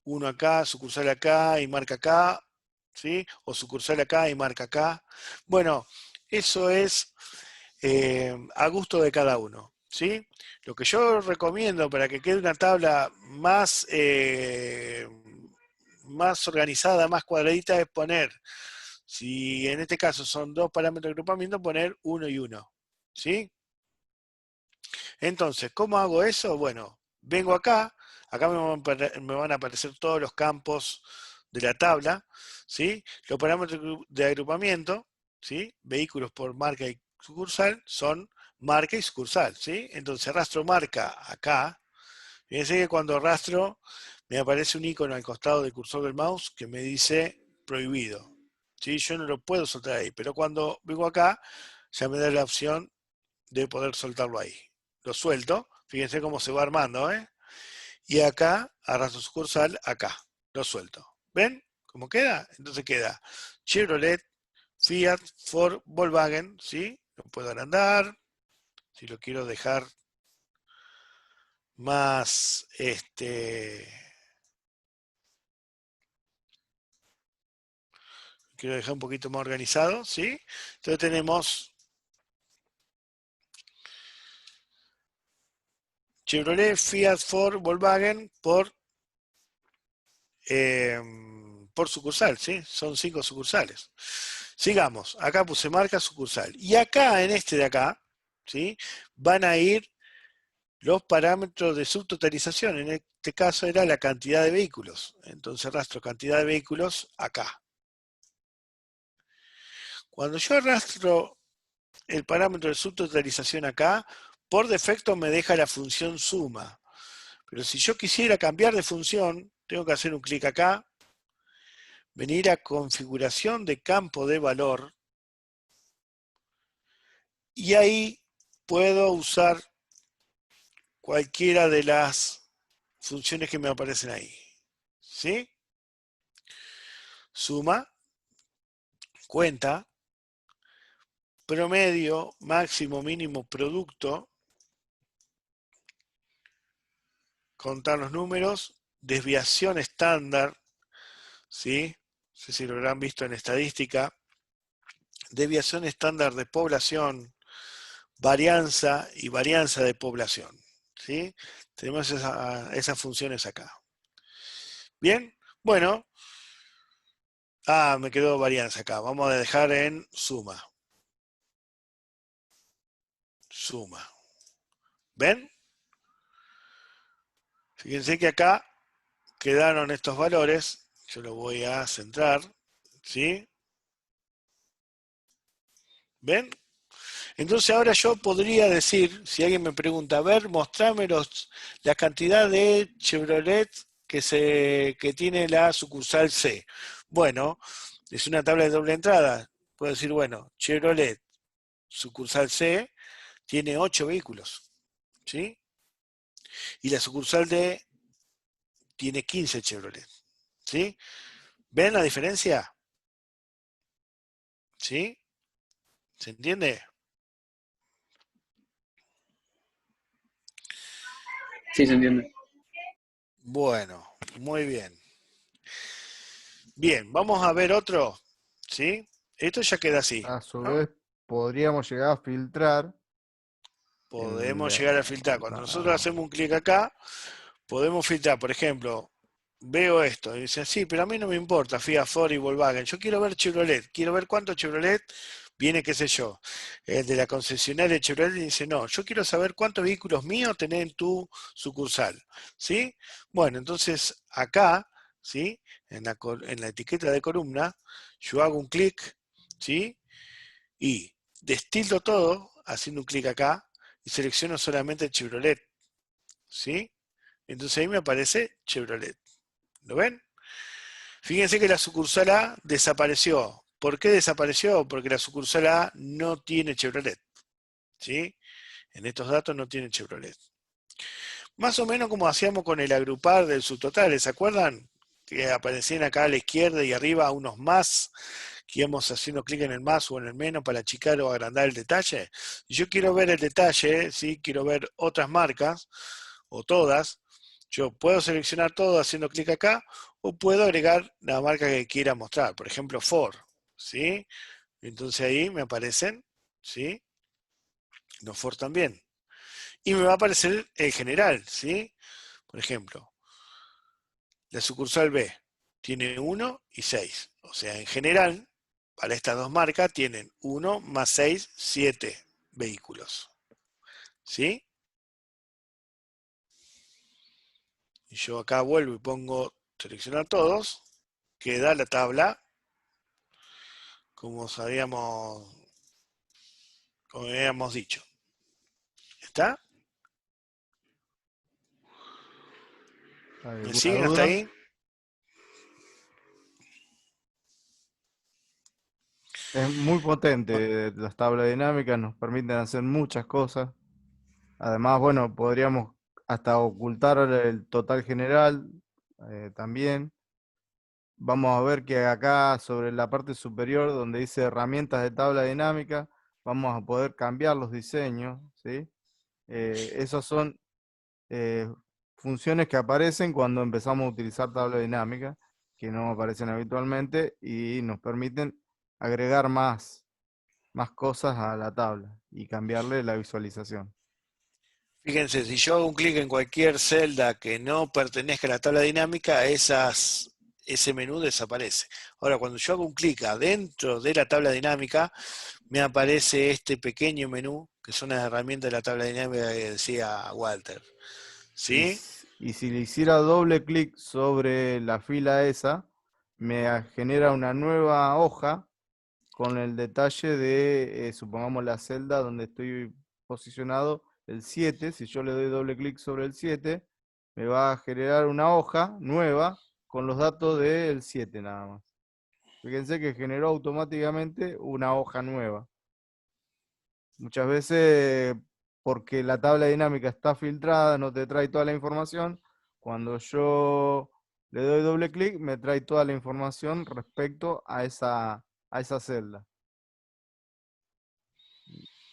Speaker 1: uno acá, sucursal acá y marca acá, ¿sí? O sucursal acá y marca acá. Bueno, eso es a gusto de cada uno, ¿sí? Lo que yo recomiendo para que quede una tabla más, más organizada, más cuadradita, es poner, si en este caso son dos parámetros de agrupamiento, poner 1 y 1, ¿sí? Entonces, ¿cómo hago eso? Bueno, vengo acá, me van a aparecer todos los campos de la tabla, ¿sí? Los parámetros de agrupamiento, ¿sí? Vehículos por marca y sucursal son marca y sucursal, ¿sí? Entonces arrastro marca acá. Fíjense que cuando arrastro me aparece un icono al costado del cursor del mouse que me dice prohibido, ¿sí? Yo no lo puedo soltar ahí, pero cuando vengo acá ya me da la opción de poder soltarlo ahí. Lo suelto, fíjense cómo se va armando, ¿eh? Y acá, arrastro sucursal, acá, lo suelto. ¿Ven cómo queda? Entonces queda Chevrolet, Fiat, Ford, Volkswagen, ¿sí? Lo puedo agrandar, si lo quiero dejar más, quiero dejar un poquito más organizado, ¿sí? Entonces tenemos Chevrolet, Fiat, Ford, Volkswagen por sucursal, ¿sí? Son 5 sucursales. Sigamos, acá puse marca sucursal. Y acá, en este de acá, ¿sí? Van a ir los parámetros de subtotalización. En este caso era la cantidad de vehículos. Entonces arrastro cantidad de vehículos acá. Cuando yo arrastro el parámetro de subtotalización acá, por defecto me deja la función suma. Pero si yo quisiera cambiar de función, tengo que hacer un clic acá, venir a configuración de campo de valor, y ahí puedo usar cualquiera de las funciones que me aparecen ahí. ¿Sí? Suma, cuenta, promedio, máximo, mínimo, producto, contar los números, desviación estándar, ¿sí? No sé si lo habrán visto en estadística, desviación estándar de población, varianza y varianza de población, ¿sí? Tenemos esas funciones acá. Bien, bueno, me quedó varianza acá, vamos a dejar en suma. Suma. ¿Ven? Fíjense que acá quedaron estos valores, yo lo voy a centrar, ¿sí? ¿Ven? Entonces ahora yo podría decir, si alguien me pregunta, a ver, mostrame la cantidad de Chevrolet que tiene la sucursal C. Bueno, es una tabla de doble entrada. Puedo decir, bueno, Chevrolet, sucursal C, tiene 8 vehículos, ¿sí? Y la sucursal D tiene 15 Chevrolet, ¿sí? ¿Ven la diferencia? ¿Sí? ¿Se entiende?
Speaker 4: Sí, se entiende.
Speaker 1: Bueno, muy bien. Bien, vamos a ver otro, ¿sí? Esto ya queda así,
Speaker 2: A su
Speaker 1: ¿no?
Speaker 2: vez, podríamos llegar a filtrar
Speaker 1: Podemos llegar a filtrar. Cuando nosotros
Speaker 2: no,
Speaker 1: hacemos un clic acá, podemos filtrar, por ejemplo, veo esto, y dice, sí, pero a mí no me importa, Fiat, Ford y Volkswagen, yo quiero ver Chevrolet, quiero ver cuánto Chevrolet viene, qué sé yo. El de la concesionaria de Chevrolet dice, no, yo quiero saber cuántos vehículos míos tenés en tu sucursal, ¿sí? Bueno, entonces acá, ¿sí? En la etiqueta de columna, yo hago un clic, ¿sí? Y destildo todo, haciendo un clic acá, y selecciono solamente Chevrolet, ¿sí? Entonces ahí me aparece Chevrolet. ¿Lo ven? Fíjense que la sucursal A desapareció. ¿Por qué desapareció? Porque la sucursal A no tiene Chevrolet. ¿Sí? En estos datos no tiene Chevrolet. Más o menos como hacíamos con el agrupar del subtotal, ¿se acuerdan? Que aparecían acá a la izquierda y arriba unos más, que íbamos haciendo clic en el más o en el menos para achicar o agrandar el detalle. Si yo quiero ver el detalle, ¿sí? Quiero ver otras marcas, o todas, yo puedo seleccionar todo haciendo clic acá, o puedo agregar la marca que quiera mostrar, por ejemplo Ford, ¿sí? Entonces ahí me aparecen, ¿sí? Los Ford también. Y me va a aparecer el general, ¿sí? Por ejemplo, la sucursal B tiene 1 y 6. O sea, en general, para estas dos marcas tienen 1 más 6, 7 vehículos. ¿Sí? Y yo acá vuelvo y pongo seleccionar todos. Queda la tabla como habíamos dicho. ¿Está? ¿Me
Speaker 2: ¿alguna
Speaker 1: siguen hasta
Speaker 2: duda?
Speaker 1: ahí?
Speaker 2: Es muy potente, las tablas dinámicas nos permiten hacer muchas cosas. Además, bueno, podríamos hasta ocultar el total general también. Vamos a ver que acá sobre la parte superior donde dice herramientas de tabla dinámica, vamos a poder cambiar los diseños, ¿sí? Esas son eh, funciones que aparecen cuando empezamos a utilizar tabla dinámica, que no aparecen habitualmente y nos permiten agregar más cosas a la tabla y cambiarle la visualización.
Speaker 1: Fíjense, si yo hago un clic en cualquier celda que no pertenezca a la tabla dinámica, ese menú desaparece. Ahora, cuando yo hago un clic adentro de la tabla dinámica, me aparece este pequeño menú, que son las herramientas de la tabla dinámica que decía Walter. ¿Sí?
Speaker 2: Y si le hiciera doble clic sobre la fila esa, me genera una nueva hoja con el detalle de, supongamos, la celda donde estoy posicionado, el 7. Si yo le doy doble clic sobre el 7, me va a generar una hoja nueva con los datos del 7 nada más. Fíjense que generó automáticamente una hoja nueva. Muchas veces, porque la tabla dinámica está filtrada, no te trae toda la información. Cuando yo le doy doble clic, me trae toda la información respecto a esa celda.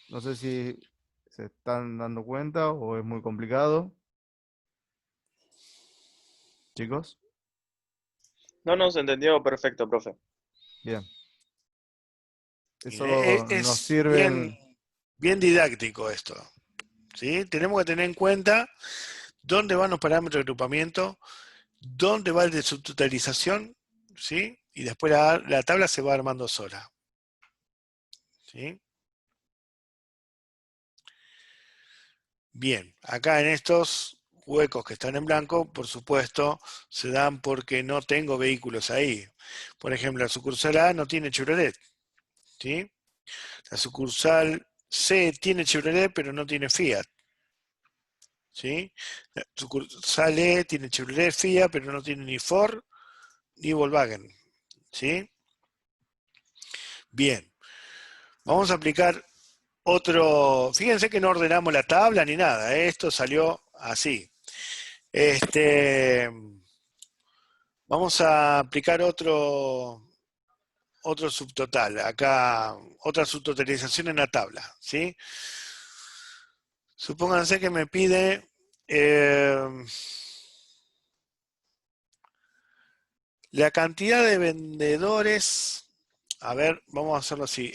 Speaker 2: No sé si se están dando cuenta o es muy complicado, chicos.
Speaker 3: No, no, se entendió perfecto, profe.
Speaker 2: Bien.
Speaker 1: Bien,
Speaker 2: Eso nos
Speaker 1: es bien,
Speaker 2: sirve.
Speaker 1: bien didáctico esto. ¿Sí? Tenemos que tener en cuenta dónde van los parámetros de agrupamiento, dónde va el de subtotalización, ¿sí? Y después la tabla se va armando sola. ¿Sí? Bien, acá en estos huecos que están en blanco, por supuesto, se dan porque no tengo vehículos ahí. Por ejemplo, la sucursal A no tiene Chevrolet, ¿sí? La sucursal C tiene Chevrolet, pero no tiene Fiat, ¿sí? La sucursal E tiene Chevrolet, Fiat, pero no tiene ni Ford ni Volkswagen, ¿sí? Bien, vamos a aplicar otro. Fíjense que no ordenamos la tabla ni nada, ¿eh? Esto salió así. Vamos a aplicar otro subtotal, acá otra subtotalización en la tabla, ¿sí? Supónganse que me pide la cantidad de vendedores. A ver, vamos a hacerlo así.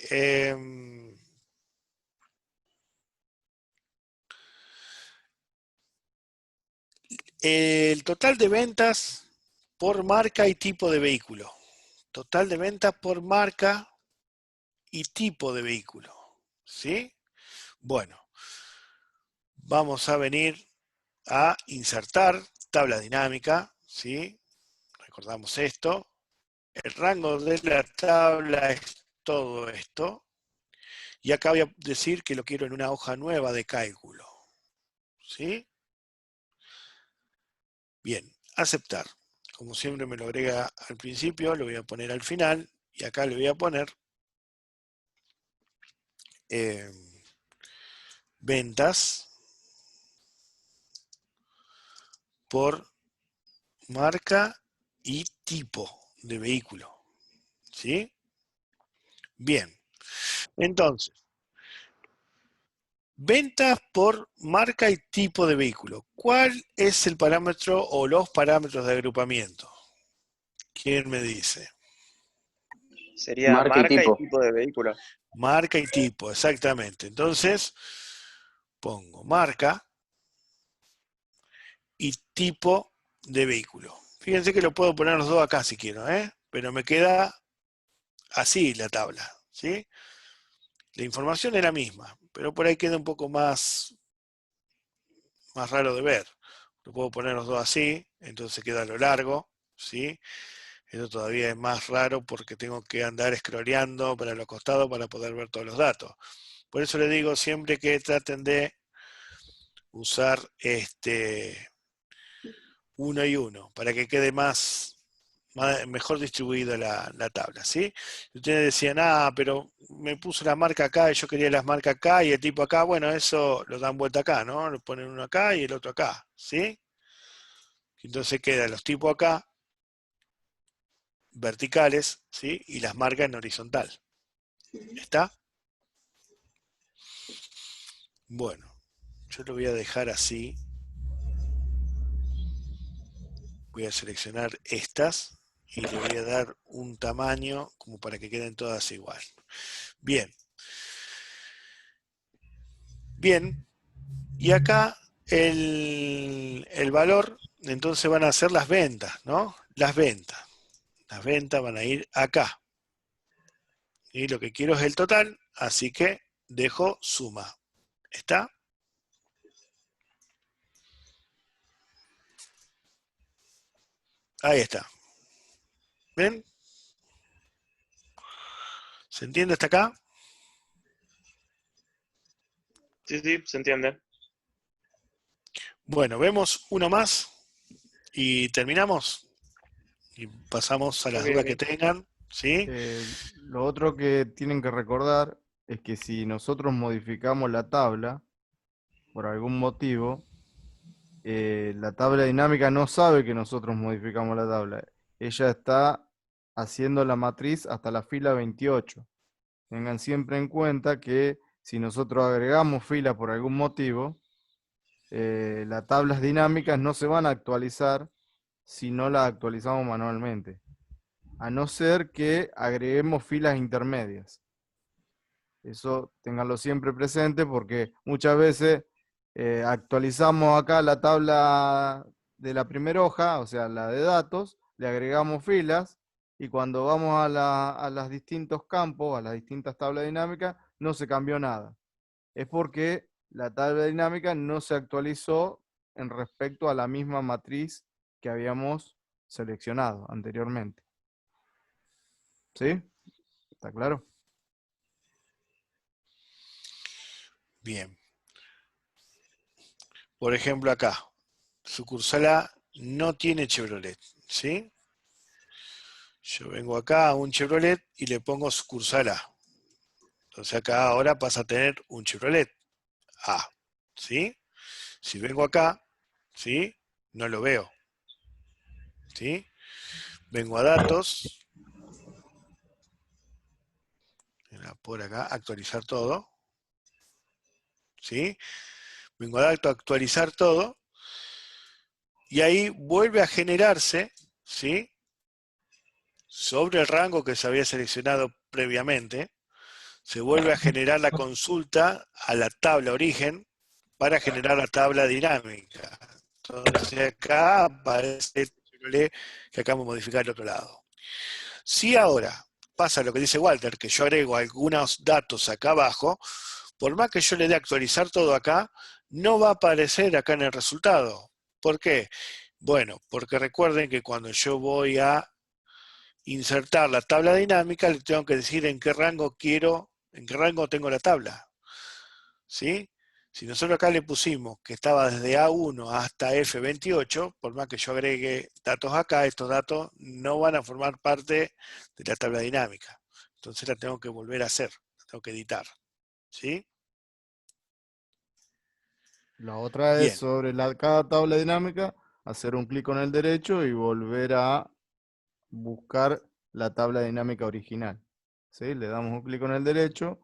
Speaker 1: El total de ventas por marca y tipo de vehículo. Total de ventas por marca y tipo de vehículo. ¿Sí? Bueno, vamos a venir a insertar tabla dinámica. ¿Sí? Recordamos esto. El rango de la tabla es todo esto. Y acá voy a decir que lo quiero en una hoja nueva de cálculo. ¿Sí? Bien, aceptar. Como siempre me lo agrega al principio, lo voy a poner al final. Y acá le voy a poner ventas por marca y tipo de vehículo. ¿Sí? Bien. Entonces, ventas por marca y tipo de vehículo. ¿Cuál es el parámetro o los parámetros de agrupamiento? ¿Quién me dice?
Speaker 3: Sería
Speaker 4: Marca y
Speaker 3: marca y
Speaker 4: tipo.
Speaker 3: tipo de vehículo.
Speaker 1: Marca y tipo, exactamente. Entonces, pongo marca y tipo de vehículo. Fíjense que lo puedo poner los dos acá si quiero, pero me queda así la tabla, ¿sí? La información es la misma, pero por ahí queda un poco más raro de ver. Lo puedo poner los dos así, entonces queda a lo largo, ¿sí? Eso todavía es más raro porque tengo que andar scrolleando para los costados para poder ver todos los datos. Por eso les digo siempre que traten de usar uno y uno, para que quede mejor distribuida la tabla, ¿sí? Y ustedes decían, pero me puso la marca acá y yo quería las marcas acá y el tipo acá, bueno, eso lo dan vuelta acá, ¿no? Lo ponen uno acá y el otro acá, ¿sí? Entonces quedan los tipos acá, verticales, ¿sí? Y las marcas en horizontal. ¿Está? Bueno, yo lo voy a dejar así. Voy a seleccionar estas y le voy a dar un tamaño como para que queden todas igual. Bien. Bien. Y acá el valor, entonces van a ser las ventas, ¿no? Las ventas. Las ventas van a ir acá. Y lo que quiero es el total, así que dejo suma. ¿Está? Ahí está. ¿Ven? ¿Se entiende hasta acá?
Speaker 3: Sí, sí, se entiende.
Speaker 1: Bueno, vemos uno más y terminamos. Y pasamos a las
Speaker 3: Ok,
Speaker 1: dudas que
Speaker 3: ok.
Speaker 1: tengan. ¿Sí?
Speaker 2: Lo otro que tienen que recordar es que si nosotros modificamos la tabla, por algún motivo, la tabla dinámica no sabe que nosotros modificamos la tabla. Ella está haciendo la matriz hasta la fila 28. Tengan siempre en cuenta que si nosotros agregamos filas por algún motivo, las tablas dinámicas no se van a actualizar si no las actualizamos manualmente, a no ser que agreguemos filas intermedias. Eso ténganlo siempre presente porque muchas veces actualizamos acá la tabla de la primera hoja, o sea, la de datos, le agregamos filas y cuando vamos a los distintos campos, a las distintas tablas dinámicas, no se cambió nada. Es porque la tabla dinámica no se actualizó en respecto a la misma matriz que habíamos seleccionado anteriormente. ¿Sí? ¿Está claro?
Speaker 1: Bien. Por ejemplo, acá, sucursal A no tiene Chevrolet. ¿Sí? Yo vengo acá a un Chevrolet y le pongo sucursal A. Entonces acá ahora pasa a tener un Chevrolet A. ¿Sí? Si vengo acá, ¿sí? No lo veo. ¿Sí? Vengo a datos por acá, actualizar todo. ¿Sí? Vengo a actualizar todo. Y ahí vuelve a generarse, ¿sí? Sobre el rango que se había seleccionado previamente, se vuelve a generar la consulta a la tabla origen para generar la tabla dinámica. Entonces acá aparece que acabamos de modificar el otro lado. Si ahora pasa lo que dice Walter, que yo agrego algunos datos acá abajo, por más que yo le dé actualizar todo acá, no va a aparecer acá en el resultado. ¿Por qué? Bueno, porque recuerden que cuando yo voy a insertar la tabla dinámica, le tengo que decir en qué rango quiero, en qué rango tengo la tabla. ¿Sí? Si nosotros acá le pusimos que estaba desde A1 hasta F28, por más que yo agregue datos acá, estos datos no van a formar parte de la tabla dinámica. Entonces la tengo que volver a hacer, la tengo que editar. ¿Sí?
Speaker 2: La otra es
Speaker 1: Bien.
Speaker 2: sobre cada tabla dinámica, hacer un clic con el derecho y volver a buscar la tabla dinámica original. ¿Sí? Le damos un clic con el derecho,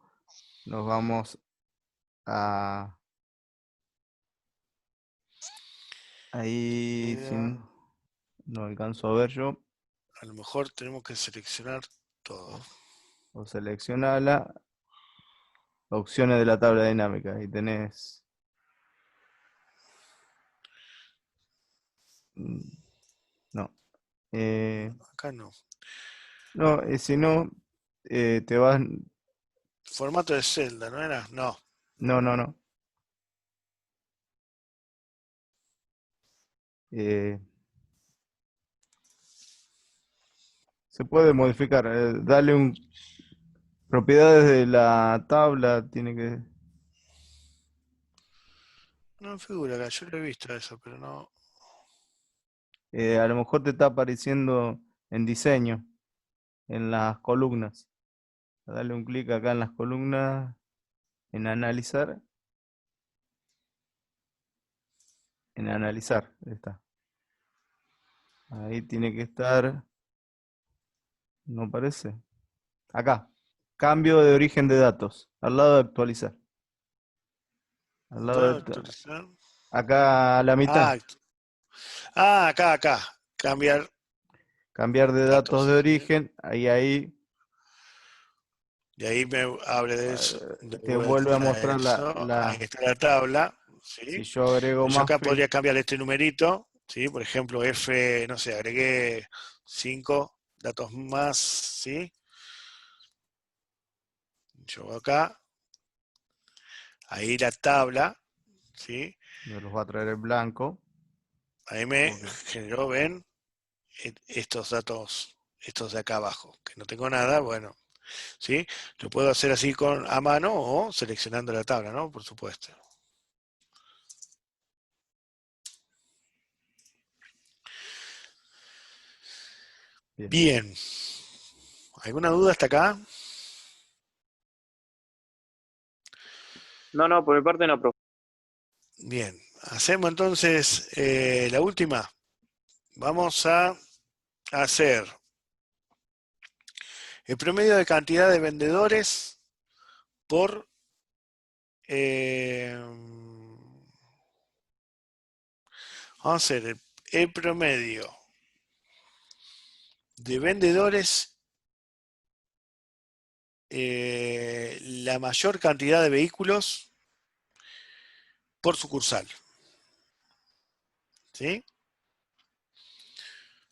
Speaker 2: nos vamos a... Ahí no alcanzo a ver yo.
Speaker 1: A lo mejor tenemos que seleccionar todo.
Speaker 2: O selecciona la opciones de la tabla dinámica. Ahí tenés... No.
Speaker 1: Acá no.
Speaker 2: No, si no, te vas...
Speaker 1: Formato de celda, ¿no era? No.
Speaker 2: No. Se puede modificar. Dale un... Propiedades de la tabla, tiene que...
Speaker 1: No figura acá, yo lo he visto eso, pero no.
Speaker 2: a lo mejor te está apareciendo en diseño, en las columnas. Dale un clic acá en las columnas, en analizar. En analizar, ahí está. Ahí tiene que estar, no aparece. Acá, cambio de origen de datos, al lado de actualizar. Al lado de,
Speaker 1: Actualizar.
Speaker 2: acá a la mitad,
Speaker 1: Acá. Cambiar
Speaker 2: cambiar de datos de
Speaker 1: datos.
Speaker 2: origen, ahí
Speaker 1: Y ahí me abre de eso,
Speaker 2: te
Speaker 1: de
Speaker 2: vuelve a
Speaker 1: vuelta a
Speaker 2: mostrar
Speaker 1: eso. Ahí está la tabla.
Speaker 2: si
Speaker 1: ¿Sí?
Speaker 2: yo agrego
Speaker 1: Yo
Speaker 2: más
Speaker 1: acá podría cambiar este numerito. ¿Sí? Por ejemplo, F, no sé, agregué 5 datos más. ¿Sí? Yo voy acá. Ahí la tabla. ¿Sí?
Speaker 2: me los va a traer en blanco.
Speaker 1: Ahí me
Speaker 2: Porque
Speaker 1: generó, ven, estos datos, estos de acá abajo, que no tengo nada, bueno, ¿sí? Lo puedo hacer así a mano o seleccionando la tabla, ¿no? Por supuesto. Bien. ¿Alguna duda hasta acá?
Speaker 3: No, por mi parte no, profe.
Speaker 1: Bien. Hacemos entonces la última. Vamos a hacer el promedio de cantidad de vendedores por... vamos a hacer el promedio de vendedores, la mayor cantidad de vehículos por sucursal. ¿Sí?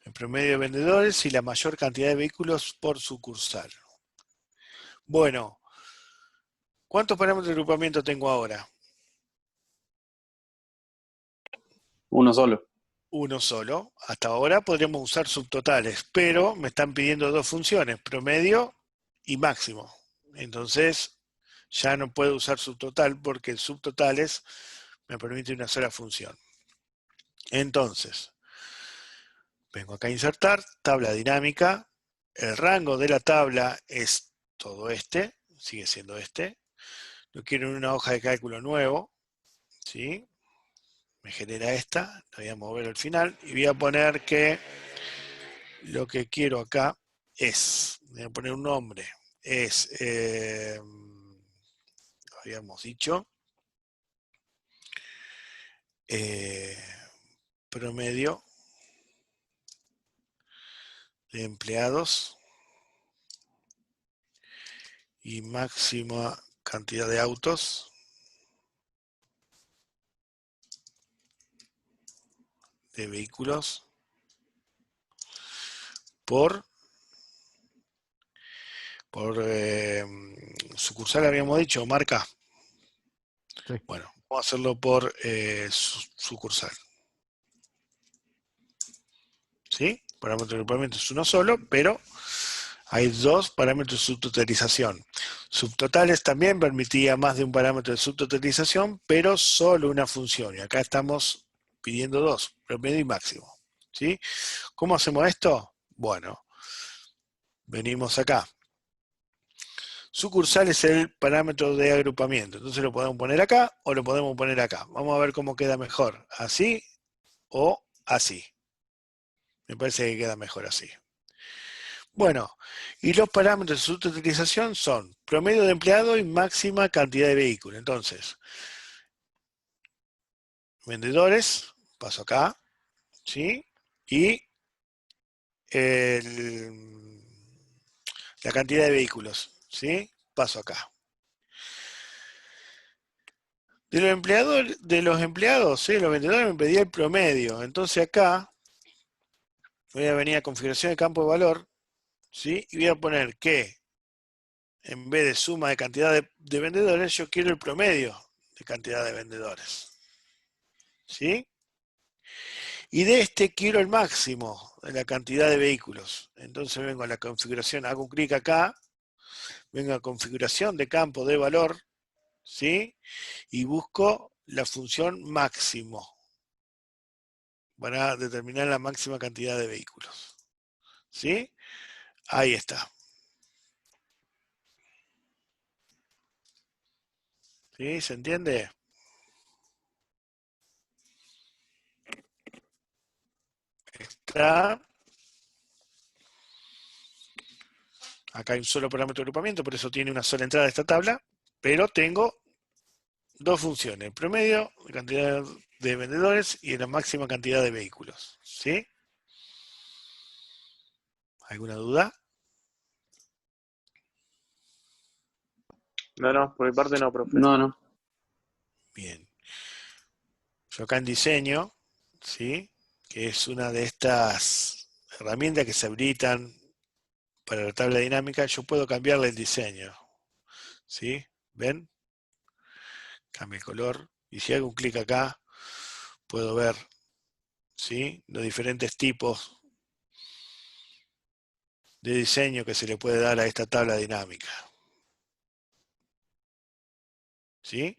Speaker 1: El promedio de vendedores y la mayor cantidad de vehículos por sucursal. Bueno, ¿cuántos parámetros de agrupamiento tengo ahora?
Speaker 4: Uno solo.
Speaker 1: Uno solo. Hasta ahora podríamos usar subtotales, pero me están pidiendo dos funciones, promedio y máximo. Entonces, ya no puedo usar subtotal porque el subtotales me permite una sola función. Entonces, vengo acá a insertar, tabla dinámica. El rango de la tabla es todo este, sigue siendo este. Lo quiero en una hoja de cálculo nuevo, ¿sí? Me genera esta, la voy a mover al final y voy a poner que lo que quiero acá es, voy a poner un nombre, es, habíamos dicho, promedio de empleados y máxima cantidad de autos de vehículos por sucursal, habíamos dicho, marca.
Speaker 2: Sí.
Speaker 1: Bueno, vamos a hacerlo por sucursal. ¿Sí? Parámetro de agrupamiento es uno solo, pero hay dos parámetros de subtotalización. Subtotales también permitía más de un parámetro de subtotalización, pero solo una función. Y acá estamos pidiendo dos, promedio y máximo. ¿Sí? ¿Cómo hacemos esto? Bueno, venimos acá. Sucursal es el parámetro de agrupamiento. Entonces lo podemos poner acá o lo podemos poner acá. Vamos a ver cómo queda mejor. Así o así. Me parece que queda mejor así. Bueno, y los parámetros de subutilización son promedio de empleado y máxima cantidad de vehículos. Entonces, vendedores, paso acá, ¿sí? Y la cantidad de vehículos, ¿sí? Paso acá. De los empleados, ¿sí? Los vendedores me pedía el promedio. Entonces acá voy a venir a configuración de campo de valor, ¿sí? Y voy a poner que en vez de suma de cantidad de vendedores, yo quiero el promedio de cantidad de vendedores. ¿Sí? Y de este quiero el máximo de la cantidad de vehículos. Entonces vengo a la configuración, hago un clic acá, vengo a configuración de campo de valor, ¿sí? Y busco la función máximo para determinar la máxima cantidad de vehículos. ¿Sí? Ahí está. ¿Sí? ¿Se entiende? Está. Acá hay un solo parámetro de agrupamiento, por eso tiene una sola entrada de esta tabla, pero tengo dos funciones, el promedio de cantidad de vendedores y la máxima cantidad de vehículos. ¿Sí? ¿Alguna duda?
Speaker 3: No, por mi parte no, profe.
Speaker 4: No.
Speaker 1: Bien. Yo acá en diseño, ¿sí? Que es una de estas herramientas que se habilitan para la tabla dinámica, yo puedo cambiarle el diseño. ¿Sí? ¿Ven? Cambia el color. Y si hago un clic acá, puedo ver, ¿sí? Los diferentes tipos de diseño que se le puede dar a esta tabla dinámica. ¿Sí?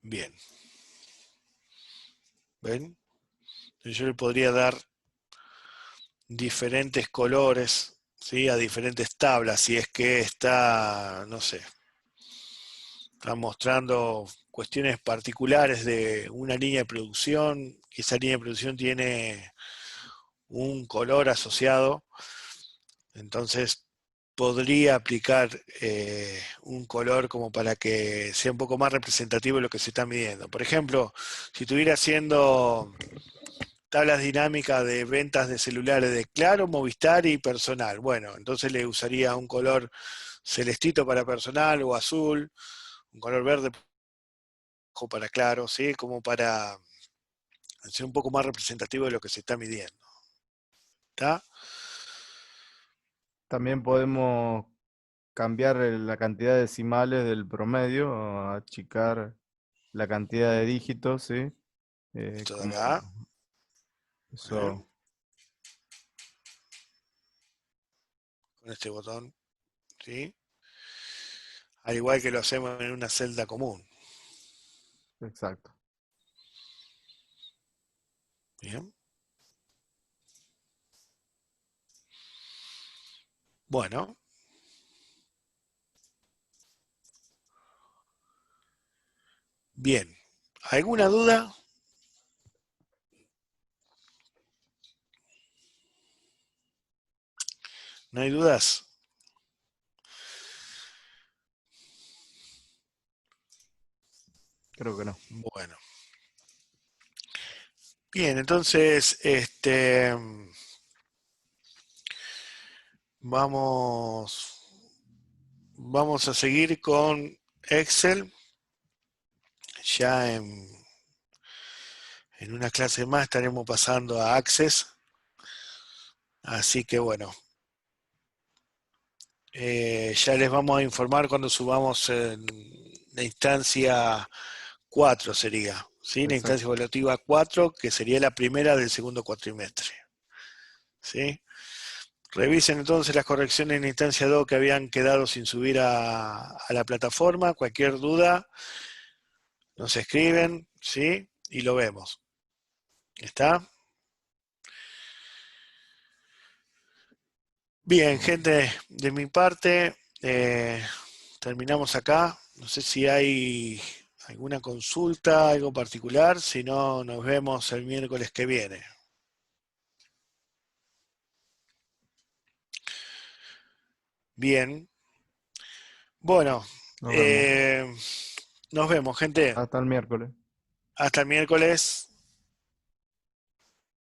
Speaker 1: Bien. ¿Ven? Yo le podría dar diferentes colores, ¿sí? A diferentes tablas, si es que está, no sé, está mostrando cuestiones particulares de una línea de producción, que esa línea de producción tiene un color asociado, entonces podría aplicar un color como para que sea un poco más representativo de lo que se está midiendo. Por ejemplo, si estuviera haciendo tablas dinámicas de ventas de celulares de Claro, Movistar y Personal, bueno, entonces le usaría un color celestito para Personal o azul, un color verde para Claro, ¿sí? Como para ser un poco más representativo de lo que se está midiendo. ¿Está?
Speaker 2: También podemos cambiar la cantidad de decimales del promedio, o achicar la cantidad de dígitos, ¿sí?
Speaker 1: Esto de
Speaker 2: Como
Speaker 1: acá.
Speaker 2: eso,
Speaker 1: Con este botón, ¿sí? Al igual que lo hacemos en una celda común.
Speaker 2: exacto.
Speaker 1: Bien. Bueno. Bien. ¿Alguna duda? ¿No hay dudas?
Speaker 2: Creo que no.
Speaker 1: Bueno. Bien, entonces, vamos a seguir con Excel. Ya en una clase más estaremos pasando a Access. Así que bueno, ya les vamos a informar cuando subamos en la instancia 4 sería, ¿sí? La instancia
Speaker 2: Exacto.
Speaker 1: evaluativa 4, que sería la primera del segundo cuatrimestre. ¿Sí? Revisen entonces las correcciones en la instancia 2 que habían quedado sin subir a la plataforma. Cualquier duda nos escriben, ¿sí? Y lo vemos. ¿Está? Bien, gente, de mi parte, terminamos acá. No sé si hay alguna consulta, algo particular. Si no, nos vemos el miércoles que viene. Bien. Bueno,
Speaker 2: Nos vemos.
Speaker 1: nos vemos, gente.
Speaker 2: Hasta el miércoles.
Speaker 1: Hasta el miércoles.